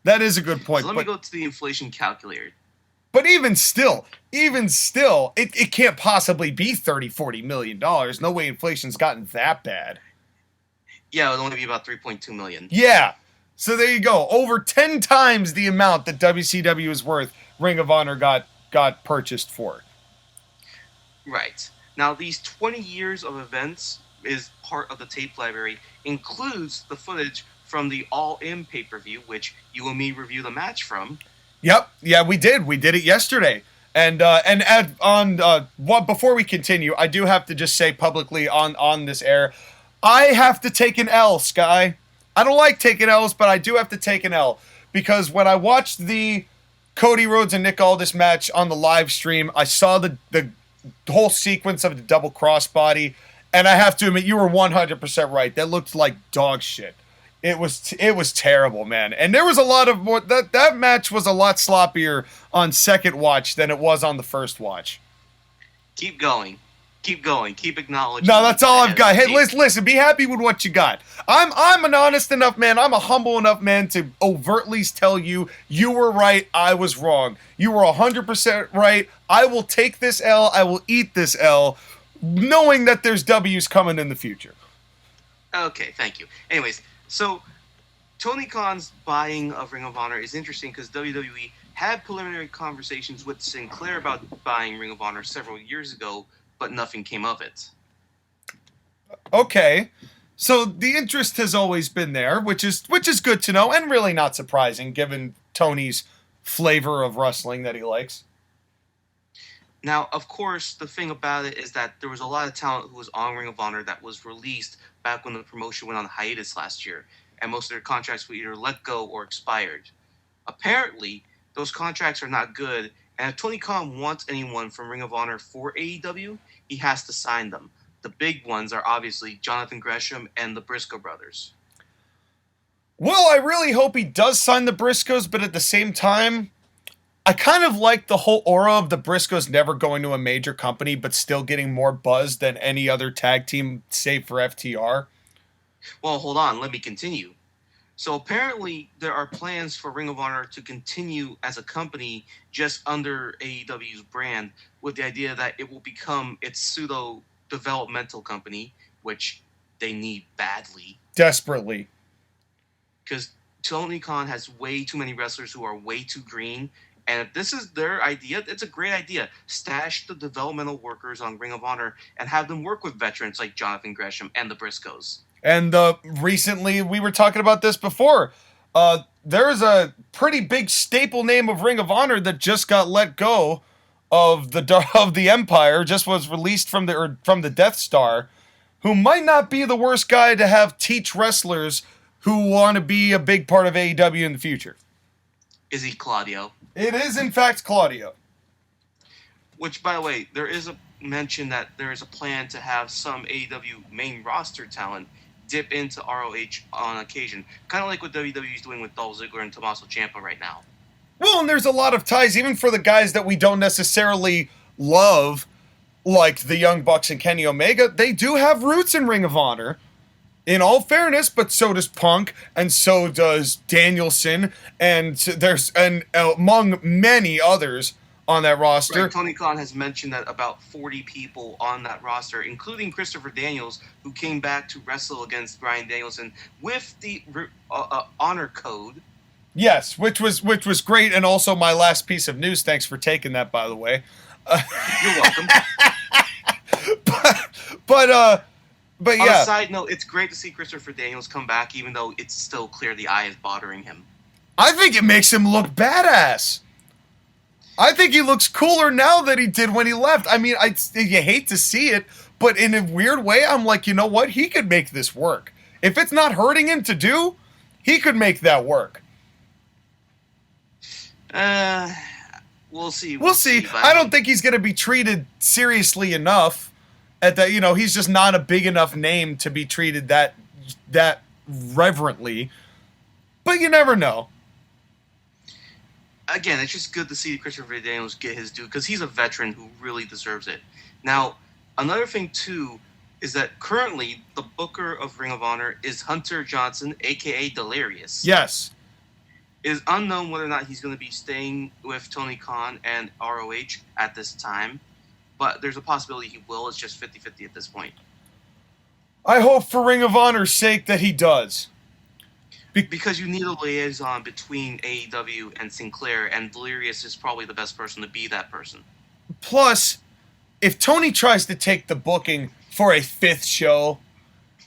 That is a good point. So let me go to the inflation calculator. But even still, it can't possibly be $30-40 million. No way inflation's gotten that bad. Yeah, it would only be about $3.2 million. Yeah. So there you go. Over 10 times the amount that WCW is worth, Ring of Honor got purchased for. Right. Now, these 20 years of events is part of the tape library, includes the footage from the All In pay-per-view, which you and me review the match from. Yep. Yeah, we did. We did it yesterday. And before we continue, I do have to just say publicly on this air, I have to take an L, Sky. I don't like taking L's, but I do have to take an L. Because when I watched the Cody Rhodes and Nick Aldis match on the live stream, I saw the whole sequence of the double crossbody, and I have to admit, you were 100% right. That looked like dog shit. It was terrible, man. And there was a lot of more. That match was a lot sloppier on second watch than it was on the first watch. Keep going. Keep acknowledging. No, that's all I've got. Hey, listen. Be happy with what you got. I'm an honest enough man. I'm a humble enough man to overtly tell you were right. I was wrong. You were 100% right. I will take this L. I will eat this L, knowing that there's W's coming in the future. Okay, thank you. Anyways, so Tony Khan's buying of Ring of Honor is interesting because WWE had preliminary conversations with Sinclair about buying Ring of Honor several years ago, but nothing came of it. Okay. So the interest has always been there, which is good to know and really not surprising given Tony's flavor of wrestling that he likes. Now, of course, the thing about it is that there was a lot of talent who was on Ring of Honor that was released back when the promotion went on hiatus last year, and most of their contracts were either let go or expired. Apparently, those contracts are not good, and if Tony Khan wants anyone from Ring of Honor for AEW, he has to sign them. The big ones are obviously Jonathan Gresham and the Briscoe brothers. Well, I really hope he does sign the Briscoes, but at the same time, I kind of like the whole aura of the Briscoes never going to a major company, but still getting more buzz than any other tag team, save for FTR. Well, hold on. Let me continue. So apparently there are plans for Ring of Honor to continue as a company just under AEW's brand, with the idea that it will become its pseudo-developmental company, which they need badly. Desperately. Because Tony Khan has way too many wrestlers who are way too green. And if this is their idea, it's a great idea. Stash the developmental workers on Ring of Honor and have them work with veterans like Jonathan Gresham and the Briscoes. And recently, we were talking about this before. There's a pretty big staple name of Ring of Honor that just got let go of the Empire, just was released from the Death Star, who might not be the worst guy to have teach wrestlers who want to be a big part of AEW in the future. Is he Claudio? It is, in fact, Claudio. Which, by the way, there is a mention that there is a plan to have some AEW main roster talent dip into ROH on occasion. Kind of like what WWE is doing with Dolph Ziggler and Tommaso Ciampa right now. Well, and there's a lot of ties, even for the guys that we don't necessarily love, like the Young Bucks and Kenny Omega. They do have roots in Ring of Honor, in all fairness, but so does Punk, and so does Danielson, and among many others on that roster. Right. Tony Khan has mentioned that about 40 people on that roster, including Christopher Daniels, who came back to wrestle against Bryan Danielson with the honor code. Yes, which was great, and also my last piece of news. Thanks for taking that, by the way. You're welcome. but On yeah. a side note, it's great to see Christopher Daniels come back, even though it's still clear the eye is bothering him. I think it makes him look badass. I think he looks cooler now than he did when he left. I mean, you hate to see it, but in a weird way, I'm like, you know what? He could make this work. If it's not hurting him to do, he could make that work. We'll see. We'll see. I don't think he's going to be treated seriously enough at that. You know, he's just not a big enough name to be treated that reverently. But you never know. Again, it's just good to see Christopher Daniels get his due because he's a veteran who really deserves it. Now, another thing too is that currently the booker of Ring of Honor is Hunter Johnson, aka Delirious. Yes. It is unknown whether or not he's going to be staying with Tony Khan and ROH at this time, but there's a possibility he will. It's just 50-50 at this point. I hope for Ring of Honor's sake that he does. Because you need a liaison between AEW and Sinclair, and Delirious is probably the best person to be that person. Plus, if Tony tries to take the booking for a 5th show,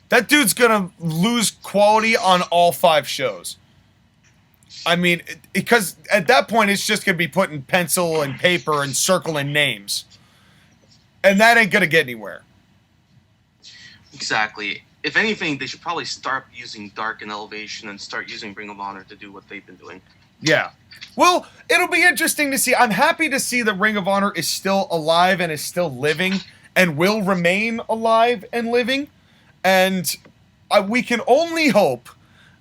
that dude's going to lose quality on all 5 shows. I mean, because at that point, it's just going to be putting pencil and paper and circling names. And that ain't going to get anywhere. Exactly. If anything, they should probably start using Dark and Elevation and start using Ring of Honor to do what they've been doing. Yeah. Well, it'll be interesting to see. I'm happy to see that Ring of Honor is still alive and is still living and will remain alive and living. And we can only hope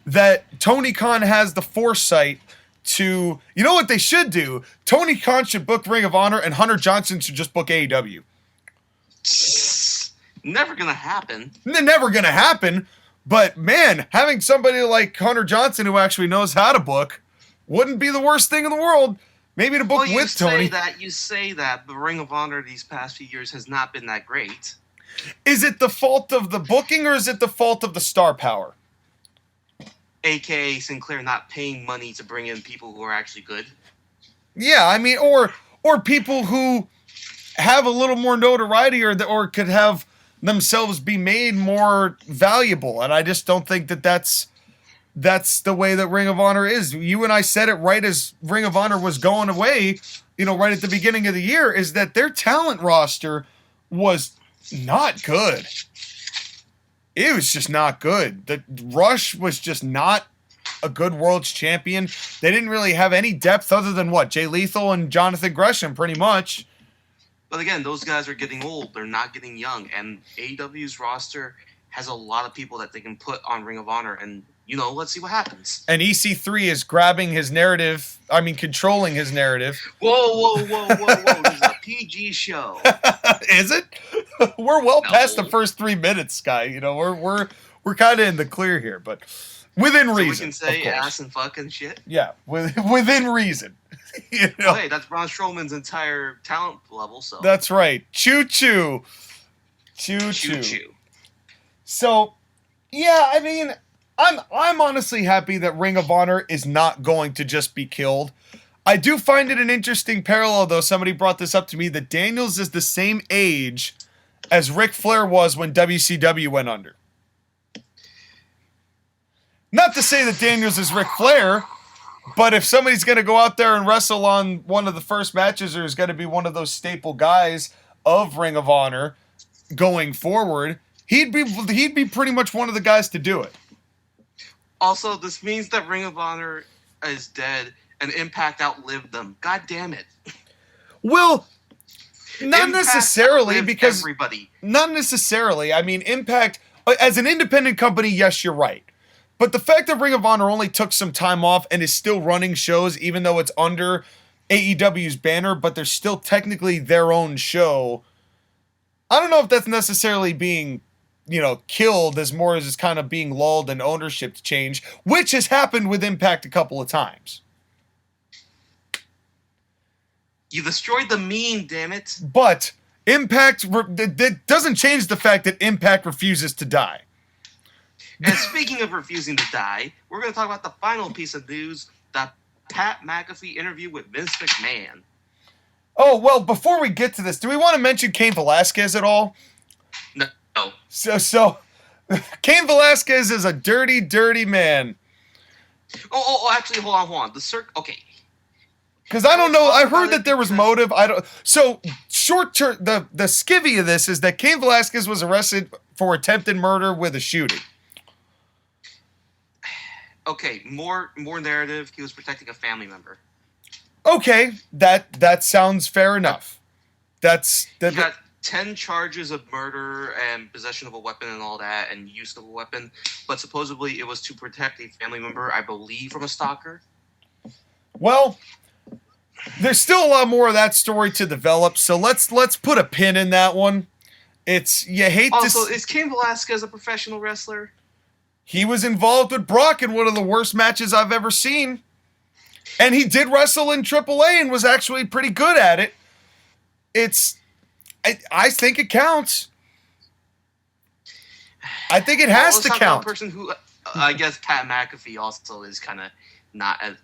that Tony Khan has the foresight to... You know what they should do? Tony Khan should book Ring of Honor and Hunter Johnson should just book AEW. Never gonna happen. Never gonna happen. But, man, having somebody like Hunter Johnson who actually knows how to book wouldn't be the worst thing in the world. Maybe to book with Tony. You say that, but Ring of Honor these past few years has not been that great. Is it the fault of the booking or is it the fault of the star power? AKA Sinclair not paying money to bring in people who are actually good. Yeah, I mean, or people who have a little more notoriety or could have themselves be made more valuable. And I just don't think that that's the way that Ring of Honor is. You and I said it right as Ring of Honor was going away, right at the beginning of the year, is that their talent roster was not good. It was just not good. The Rush was just not a good world's champion. They didn't really have any depth other than what? Jay Lethal and Jonathan Gresham, pretty much. But again, those guys are getting old. They're not getting young. And AEW's roster has a lot of people that they can put on Ring of Honor. And, let's see what happens. And EC3 is grabbing his narrative. I mean, controlling his narrative. Whoa. This is a PG show. Is it? We're well past the first 3 minutes, Sky. We're kind of in the clear here, but within reason. We can say ass and fuck and shit? Yeah, within reason. Hey, that's Braun Strowman's entire talent level, so. That's right. Choo-choo. So, yeah, I mean, I'm honestly happy that Ring of Honor is not going to just be killed. I do find it an interesting parallel, though. Somebody brought this up to me, that Daniels is the same age as Ric Flair was when WCW went under. Not to say that Daniels is Ric Flair, but if somebody's going to go out there and wrestle on one of the first matches or is going to be one of those staple guys of Ring of Honor going forward, he'd be pretty much one of the guys to do it. Also, this means that Ring of Honor is dead and Impact outlived them. God damn it. Well, not necessarily, because everybody. Not necessarily. I mean, Impact, as an independent company, yes, you're right. But the fact that Ring of Honor only took some time off and is still running shows, even though it's under AEW's banner, but they're still technically their own show, I don't know if that's necessarily being, killed as more as it's kind of being lulled and ownership change, which has happened with Impact a couple of times. You destroyed the meme, damn it. But Impact, that doesn't change the fact that Impact refuses to die. And speaking of refusing to die, we're going to talk about the final piece of news, the Pat McAfee interview with Vince McMahon. Oh, well, before we get to this, do we want to mention Cain Velasquez at all? No. So Cain Velasquez is a dirty, dirty man. Actually, hold on. Okay. Because I don't know, I heard that there was motive. I don't. So short term, the skivvy of this is that Cain Velasquez was arrested for attempted murder with a shooting. Okay, more narrative. He was protecting a family member. Okay, that sounds fair enough. He got 10 charges of murder and possession of a weapon and all that, and use of a weapon, but supposedly it was to protect a family member, I believe, from a stalker. Well, there's still a lot more of that story to develop, so let's put a pin in that one. Is Cain Velasquez a professional wrestler? He was involved with Brock in one of the worst matches I've ever seen. And he did wrestle in AAA and was actually pretty good at it. I think it counts. I think it has to count. A person who, I guess Pat McAfee also is kind of not as...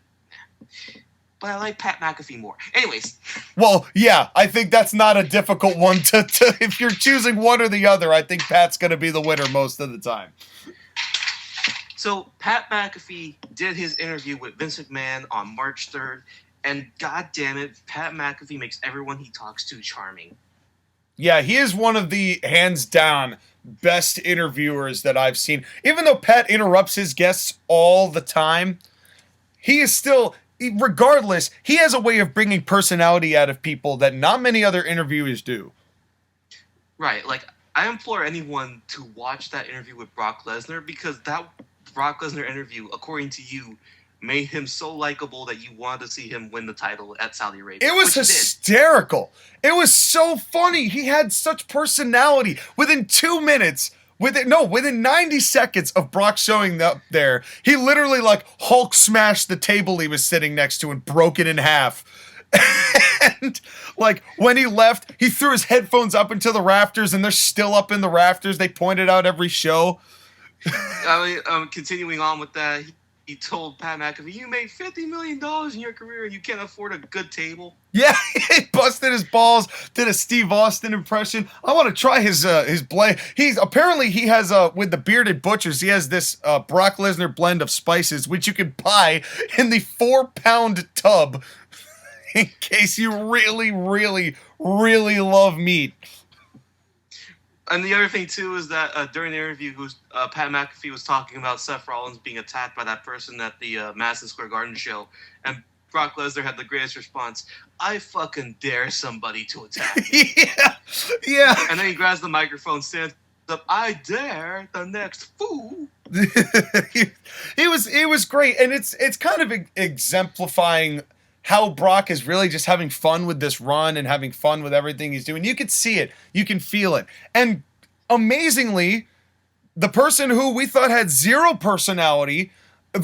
But I like Pat McAfee more. Anyways. Well, yeah, I think that's not a difficult one to if you're choosing one or the other, I think Pat's going to be the winner most of the time. So Pat McAfee did his interview with Vince McMahon on March 3rd, and god damn it, Pat McAfee makes everyone he talks to charming. Yeah, he is one of the hands down best interviewers that I've seen. Even though Pat interrupts his guests all the time, he is still, regardless, he has a way of bringing personality out of people that not many other interviewers do. Right, like I implore anyone to watch that interview with Brock Lesnar, because that Brock Lesnar interview, according to you, made him so likable that you wanted to see him win the title at Saudi Arabia. It was hysterical. It was so funny. He had such personality. Within 2 minutes, within 90 seconds of Brock showing up there, he literally like Hulk smashed the table he was sitting next to and broke it in half. And like when he left, he threw his headphones up into the rafters, and they're still up in the rafters. They pointed out every show. Continuing on with that, he told Pat McAfee, "You made $50 million in your career, and you can't afford a good table." Yeah, he busted his balls, did a Steve Austin impression. I want to try his blend. He has with the Bearded Butchers, he has this Brock Lesnar blend of spices, which you can buy in the 4-pound tub in case you really, really, really love meat. And the other thing, too, is that during the interview, Pat McAfee was talking about Seth Rollins being attacked by that person at the Madison Square Garden show. And Brock Lesnar had the greatest response, "I fucking dare somebody to attack me." Yeah. And then he grabs the microphone, stands up, "I dare the next fool." It was great. And it's kind of exemplifying how Brock is really just having fun with this run and having fun with everything he's doing. You can see it. You can feel it. And amazingly, the person who we thought had zero personality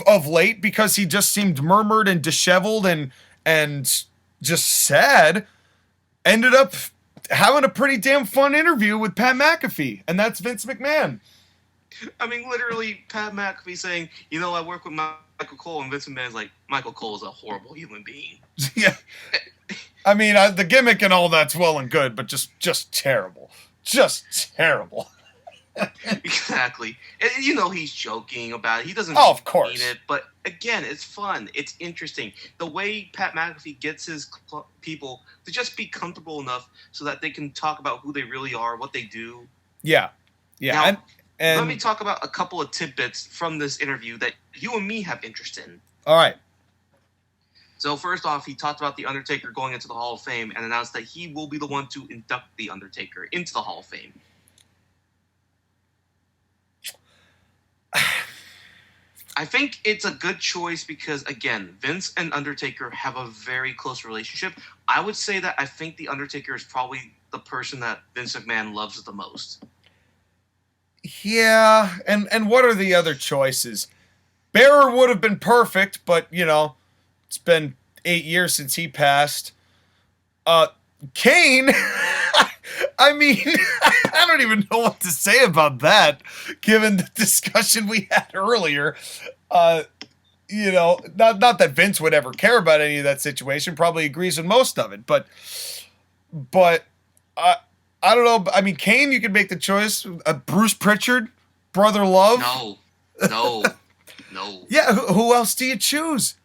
of late, because he just seemed murmured and disheveled and just sad, ended up having a pretty damn fun interview with Pat McAfee. And that's Vince McMahon. I mean, literally, Pat McAfee saying, I work with Michael Cole, and Vince McMahon's like, Michael Cole is a horrible human being. Yeah. I mean, the gimmick and all that's well and good, but just terrible. Just terrible. Exactly. And he's joking about it. He doesn't of course. mean it. But again, it's fun. It's interesting. The way Pat McAfee gets his people to just be comfortable enough so that they can talk about who they really are, what they do. Yeah. Yeah. Now, and let me talk about a couple of tidbits from this interview that you and me have interest in. All right. So first off, he talked about The Undertaker going into the Hall of Fame and announced that he will be the one to induct The Undertaker into the Hall of Fame. I think it's a good choice because, again, Vince and Undertaker have a very close relationship. I would say that I think The Undertaker is probably the person that Vince McMahon loves the most. Yeah, and what are the other choices? Bearer would have been perfect, but, it's been 8 years since he passed. Kane, I mean, I don't even know what to say about that, given the discussion we had earlier. not that Vince would ever care about any of that situation. Probably agrees with most of it, but I don't know. I mean, Kane, you could make the choice. Bruce Pritchard, Brother Love. No. Yeah, who else do you choose?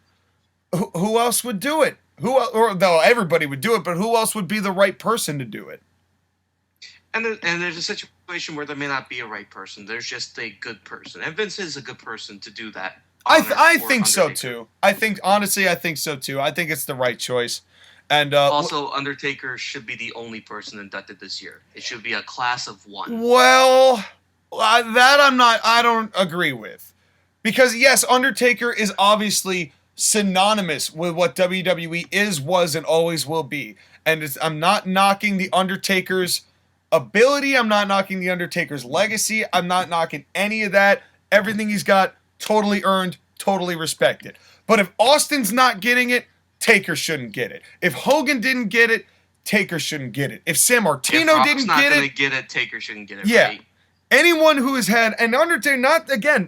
Who else would do it? No, everybody would do it, but who else would be the right person to do it? And there's a situation where there may not be a right person. There's just a good person, and Vince is a good person to do that. I think so too. I think so too. I think it's the right choice. And also, Undertaker should be the only person inducted this year. It should be a class of one. Well, that I don't agree with, because yes, Undertaker is obviously synonymous with what WWE is, was, and always will be. And I'm not knocking the Undertaker's ability. I'm not knocking the Undertaker's legacy. I'm not knocking any of that. Everything he's got, totally earned, totally respected. But if Austin's not getting it, Taker shouldn't get it. If Hogan didn't get it, Taker shouldn't get it. If San Martino didn't get it, Taker shouldn't get it. Yeah. Right? Anyone who has had, and Undertaker,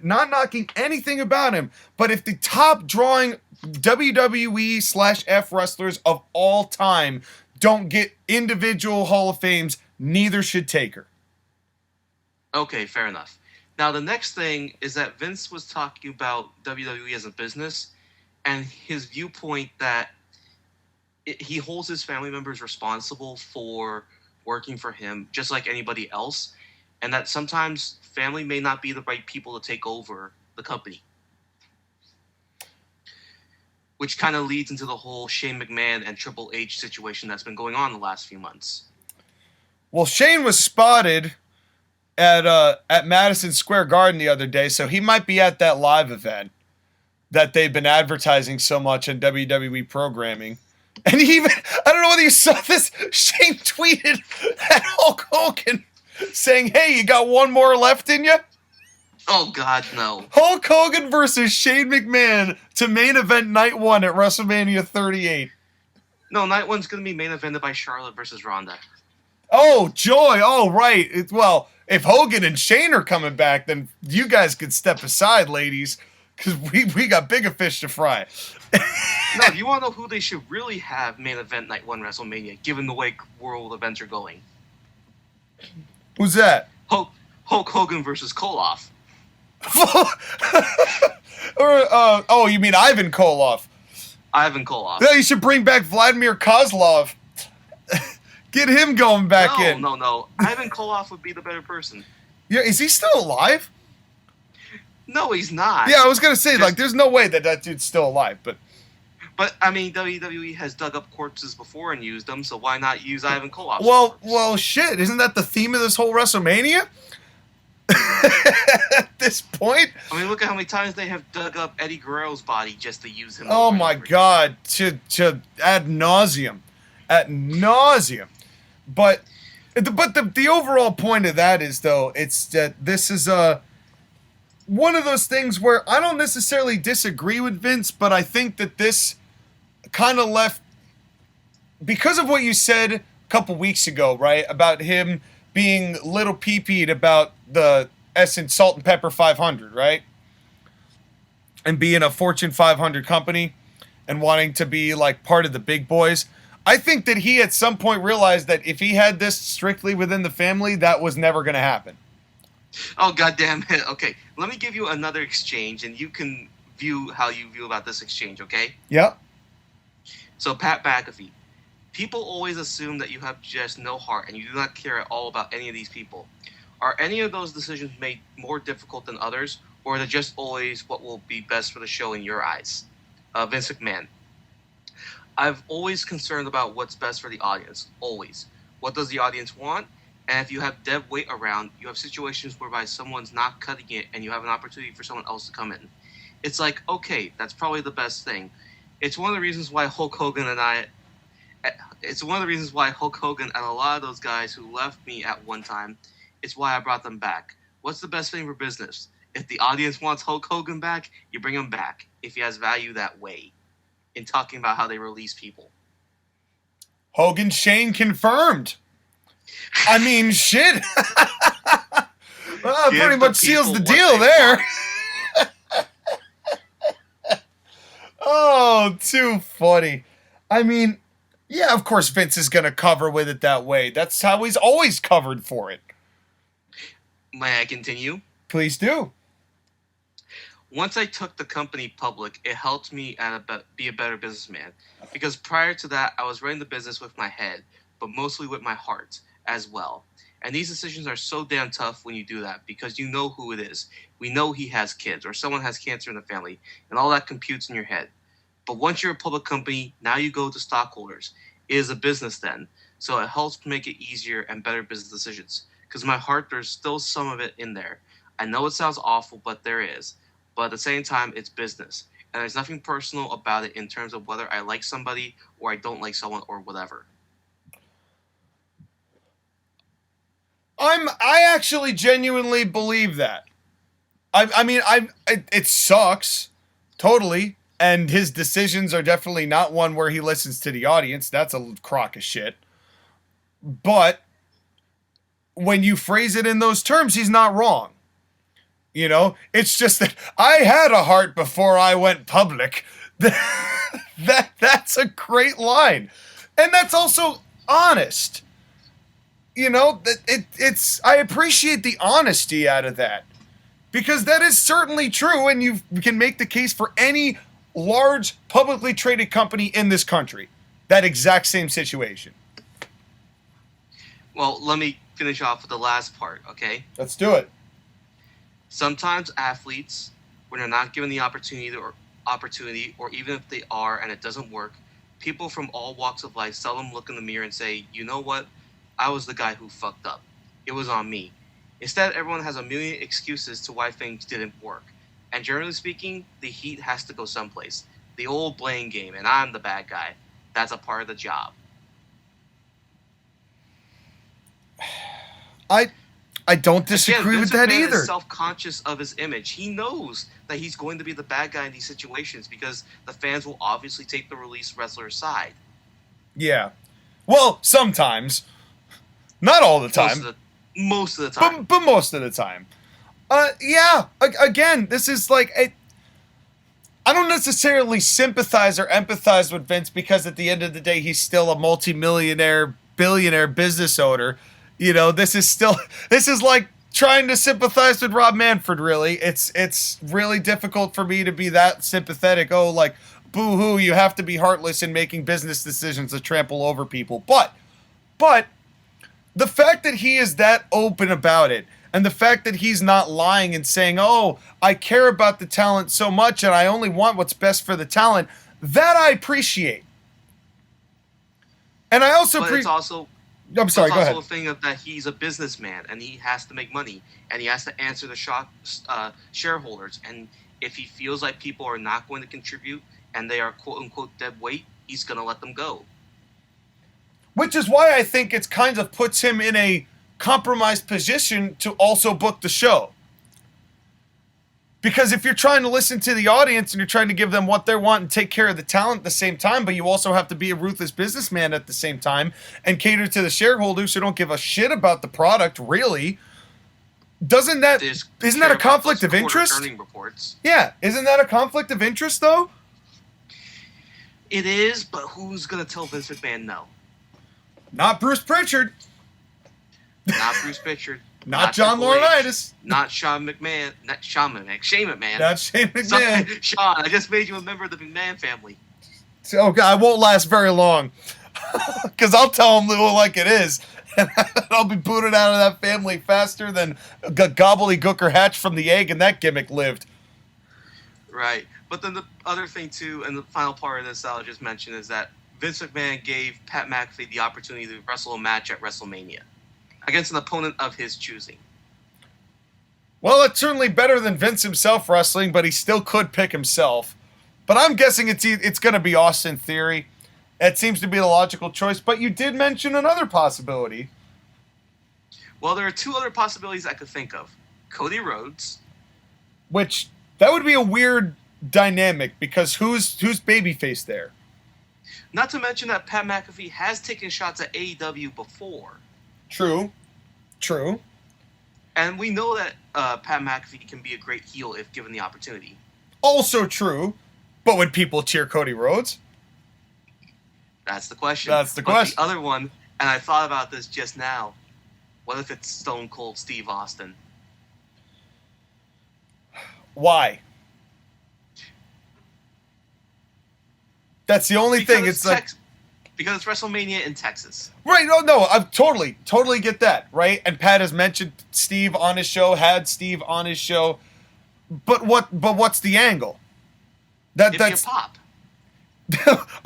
not knocking anything about him, but if the top drawing WWE/F wrestlers of all time don't get individual Hall of Fames, neither should Taker. Okay, fair enough. Now, the next thing is that Vince was talking about WWE as a business, and his viewpoint that he holds his family members responsible for working for him, just like anybody else, and that sometimes family may not be the right people to take over the company. Which kind of leads into the whole Shane McMahon and Triple H situation that's been going on the last few months. Well, Shane was spotted at Madison Square Garden the other day, so he might be at that live event that they've been advertising so much on WWE programming. And even, I don't know whether you saw this, Shane tweeted at Hulk Hogan saying, "Hey, you got one more left in you?" Oh, God, no. Hulk Hogan versus Shane McMahon to main event night 1 at WrestleMania 38. No, night 1's going to be main evented by Charlotte versus Ronda. Oh, joy. Oh, right. Well, if Hogan and Shane are coming back, then you guys could step aside, ladies, because we got bigger fish to fry. No, you want to know who they should really have main event night 1 WrestleMania, given the way world events are going? Who's that? Hulk Hogan versus Koloff. Oh, you mean Ivan Koloff? Ivan Koloff. Yeah, you should bring back Vladmir Kozlov. Get him going back in. No. Ivan Koloff would be the better person. Yeah, is he still alive? No, he's not. Yeah, I was going to say, there's no way that dude's still alive, but... But, I mean, WWE has dug up corpses before and used them, so why not use Ivan Koloff? Well, shit, isn't that the theme of this whole WrestleMania? At this point? I mean, look at how many times they have dug up Eddie Guerrero's body just to use him. Oh my God, to ad nauseum. But the overall point of that is, though, it's that this is one of those things where I don't necessarily disagree with Vince, but I think that this kind of left, because of what you said a couple weeks ago, right, about him being little pee-peed about the Essence Salt and Pepper 500, right? And being a Fortune 500 company and wanting to be like part of the big boys. I think that he at some point realized that if he had this strictly within the family, that was never going to happen. Oh, goddamn it. Okay, let me give you another exchange, and you can view how you view about this exchange, okay? Yep. So, Pat McAfee. People always assume that you have just no heart and you do not care at all about any of these people. Are any of those decisions made more difficult than others, or are they just always what will be best for the show in your eyes? Vince McMahon. I've always concerned about what's best for the audience. Always. What does the audience want? And if you have dead weight around, you have situations whereby someone's not cutting it and you have an opportunity for someone else to come in. It's like, okay, that's probably the best thing. It's one of the reasons why Hulk Hogan and a lot of those guys who left me at one time, it's why I brought them back. What's the best thing for business? If the audience wants Hulk Hogan back, you bring him back. If he has value that way, in talking about how they release people. Hogan Shane confirmed. I mean, shit. Well, pretty much seals the deal there. Oh, too funny. I mean, yeah, of course Vince is going to cover with it that way. That's how he's always covered for it. May I continue? Please do. Once I took the company public, it helped me be a better businessman. Because prior to that, I was running the business with my head, but mostly with my heart as well. And these decisions are so damn tough when you do that because you know who it is. We know he has kids or someone has cancer in the family, and all that computes in your head. But once you're a public company, now you go to stockholders. It is a business then, so it helps make it easier and better business decisions. Because in my heart, there's still some of it in there. I know it sounds awful, but there is. But at the same time, it's business. And there's nothing personal about it in terms of whether I like somebody or I don't like someone or whatever. I actually genuinely believe that. It sucks, totally, and his decisions are definitely not one where he listens to the audience. That's a crock of shit. But when you phrase it in those terms, he's not wrong. You know, it's just that I had a heart before I went public. That's a great line, and that's also honest. You know, I appreciate the honesty out of that because that is certainly true, and you can make the case for any large publicly traded company in this country. That exact same situation. Well, let me finish off with the last part, okay? Let's do it. Sometimes athletes, when they're not given the opportunity, or even if they are and it doesn't work, people from all walks of life seldom look in the mirror and say, you know what? I was the guy who fucked up. It was on me. Instead, everyone has a million excuses to why things didn't work. And generally speaking, the heat has to go someplace. The old blame game, and I'm the bad guy. That's a part of the job. I don't disagree with that either. Is self-conscious of his image. He knows that he's going to be the bad guy in these situations because the fans will obviously take the released wrestler's side. Yeah. Well, sometimes. Not all the time. Most of the time. But most of the time. Yeah. Again, this is like... I don't necessarily sympathize or empathize with Vince because at the end of the day, he's still a multi-millionaire, billionaire business owner. You know, this is like trying to sympathize with Rob Manfred, really. It's really difficult for me to be that sympathetic. Oh, like, boo-hoo, you have to be heartless in making business decisions to trample over people. But the fact that he is that open about it, and the fact that he's not lying and saying, oh, I care about the talent so much and I only want what's best for the talent, that I appreciate. And I also it's also... I'm sorry, go ahead. It's also a thing of that he's a businessman and he has to make money and he has to answer the shareholders. And if he feels like people are not going to contribute and they are quote-unquote dead weight, he's going to let them go. Which is why I think it kind of puts him in a compromised position to also book the show. Because if you're trying to listen to the audience and you're trying to give them what they want and take care of the talent at the same time, but you also have to be a ruthless businessman at the same time and cater to the shareholders who don't give a shit about the product, really, isn't that a conflict of interest? Earning reports. Yeah, isn't that a conflict of interest, though? It is, but who's going to tell Vince McMahon no? Not Bruce Pritchard. Not Bruce Pritchard. Not John Laurinaitis. Not Sean McMahon. Not Sean McMahon. Shane McMahon. Not Shane McMahon. Sean, I just made you a member of the McMahon family. Oh, God, I won't last very long. Because I'll tell him like it is. And I'll be booted out of that family faster than gobbledygooker hatched from the egg and that gimmick lived. Right. But then the other thing, too, and the final part of this I'll just mention is that Vince McMahon gave Pat McAfee the opportunity to wrestle a match at WrestleMania against an opponent of his choosing. Well, it's certainly better than Vince himself wrestling, but he still could pick himself. But I'm guessing it's going to be Austin Theory. It seems to be the logical choice, but you did mention another possibility. Well, there are two other possibilities I could think of. Cody Rhodes. Which, that would be a weird dynamic, because who's babyface there? Not to mention that Pat McAfee has taken shots at AEW before. True. And we know that Pat McAfee can be a great heel if given the opportunity. Also true. But would people cheer Cody Rhodes? That's the question. That's the But question. the other one, and I thought about this just now, what if it's Stone Cold Steve Austin? Why? That's the only thing. It's like... Because it's WrestleMania in Texas. Right, no, I totally get that, right? And Pat has mentioned Steve on his show, had Steve on his show. But what's the angle? That's pop.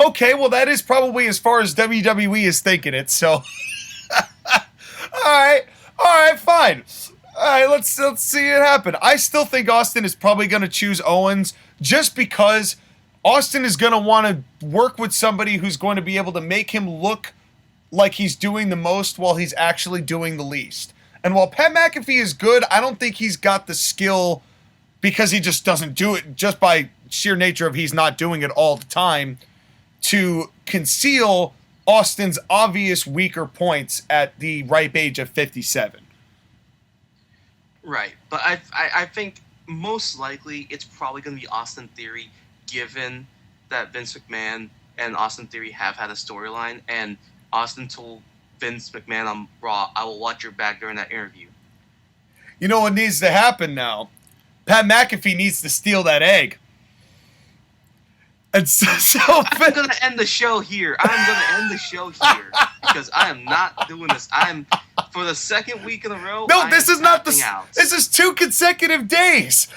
Okay, well that is probably as far as WWE is thinking it, so All right, fine. All right, let's see it happen. I still think Austin is probably going to choose Owens just because Austin is going to want to work with somebody who's going to be able to make him look like he's doing the most while he's actually doing the least. And while Pat McAfee is good, I don't think he's got the skill because he just doesn't do it just by sheer nature of he's not doing it all the time to conceal Austin's obvious weaker points at the ripe age of 57. Right, but I think most likely it's probably going to be Austin Theory, given that Vince McMahon and Austin Theory have had a storyline, and Austin told Vince McMahon on Raw, "I will watch your back" during that interview. You know what needs to happen now? Pat McAfee needs to steal that egg. And so I'm going to end the show here. Because I am not doing this. For the second week in a row. No, this is not this is 2 consecutive days.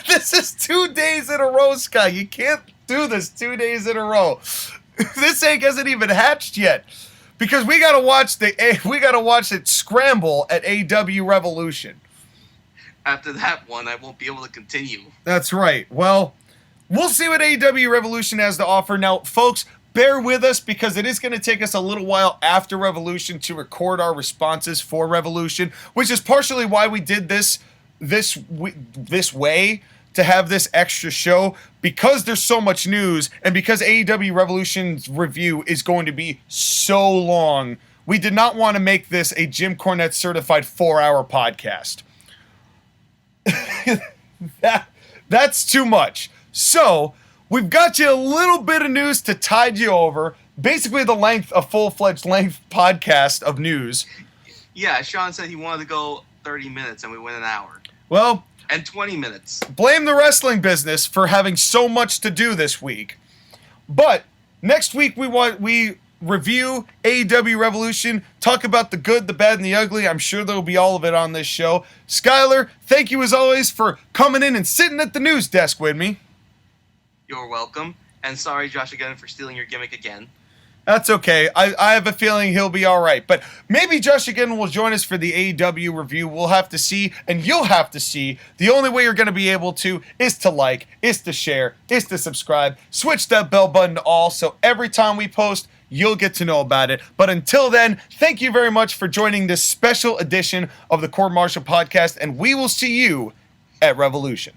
This is 2 days in a row, Sky. You can't do this 2 days in a row. This egg hasn't even hatched yet. Because we gotta watch it scramble at AEW Revolution. After that one, I won't be able to continue. That's right. Well, we'll see what AEW Revolution has to offer. Now, folks, bear with us because it is going to take us a little while after Revolution to record our responses for Revolution, which is partially why we did this way, to have this extra show, because there's so much news and because AEW Revolution's review is going to be so long. We did not want to make this a Jim Cornette certified 4-hour podcast. That's too much. So, we've got you a little bit of news to tide you over. Basically a full-fledged length podcast of news. Yeah, Sean said he wanted to go 30 minutes and we went an hour. Well... And 20 minutes. Blame the wrestling business for having so much to do this week. But next week we review AEW Revolution, talk about the good, the bad, and the ugly. I'm sure there'll be all of it on this show. Skylar, thank you as always for coming in and sitting at the news desk with me. You're welcome. And sorry, Josh, again, for stealing your gimmick again. That's okay. I have a feeling he'll be all right. But maybe Josh again will join us for the AEW review. We'll have to see, and you'll have to see. The only way you're going to be able to is to like, is to share, is to subscribe. Switch that bell button to all, so every time we post, you'll get to know about it. But until then, thank you very much for joining this special edition of the Court-Martail podcast, and we will see you at Revolution.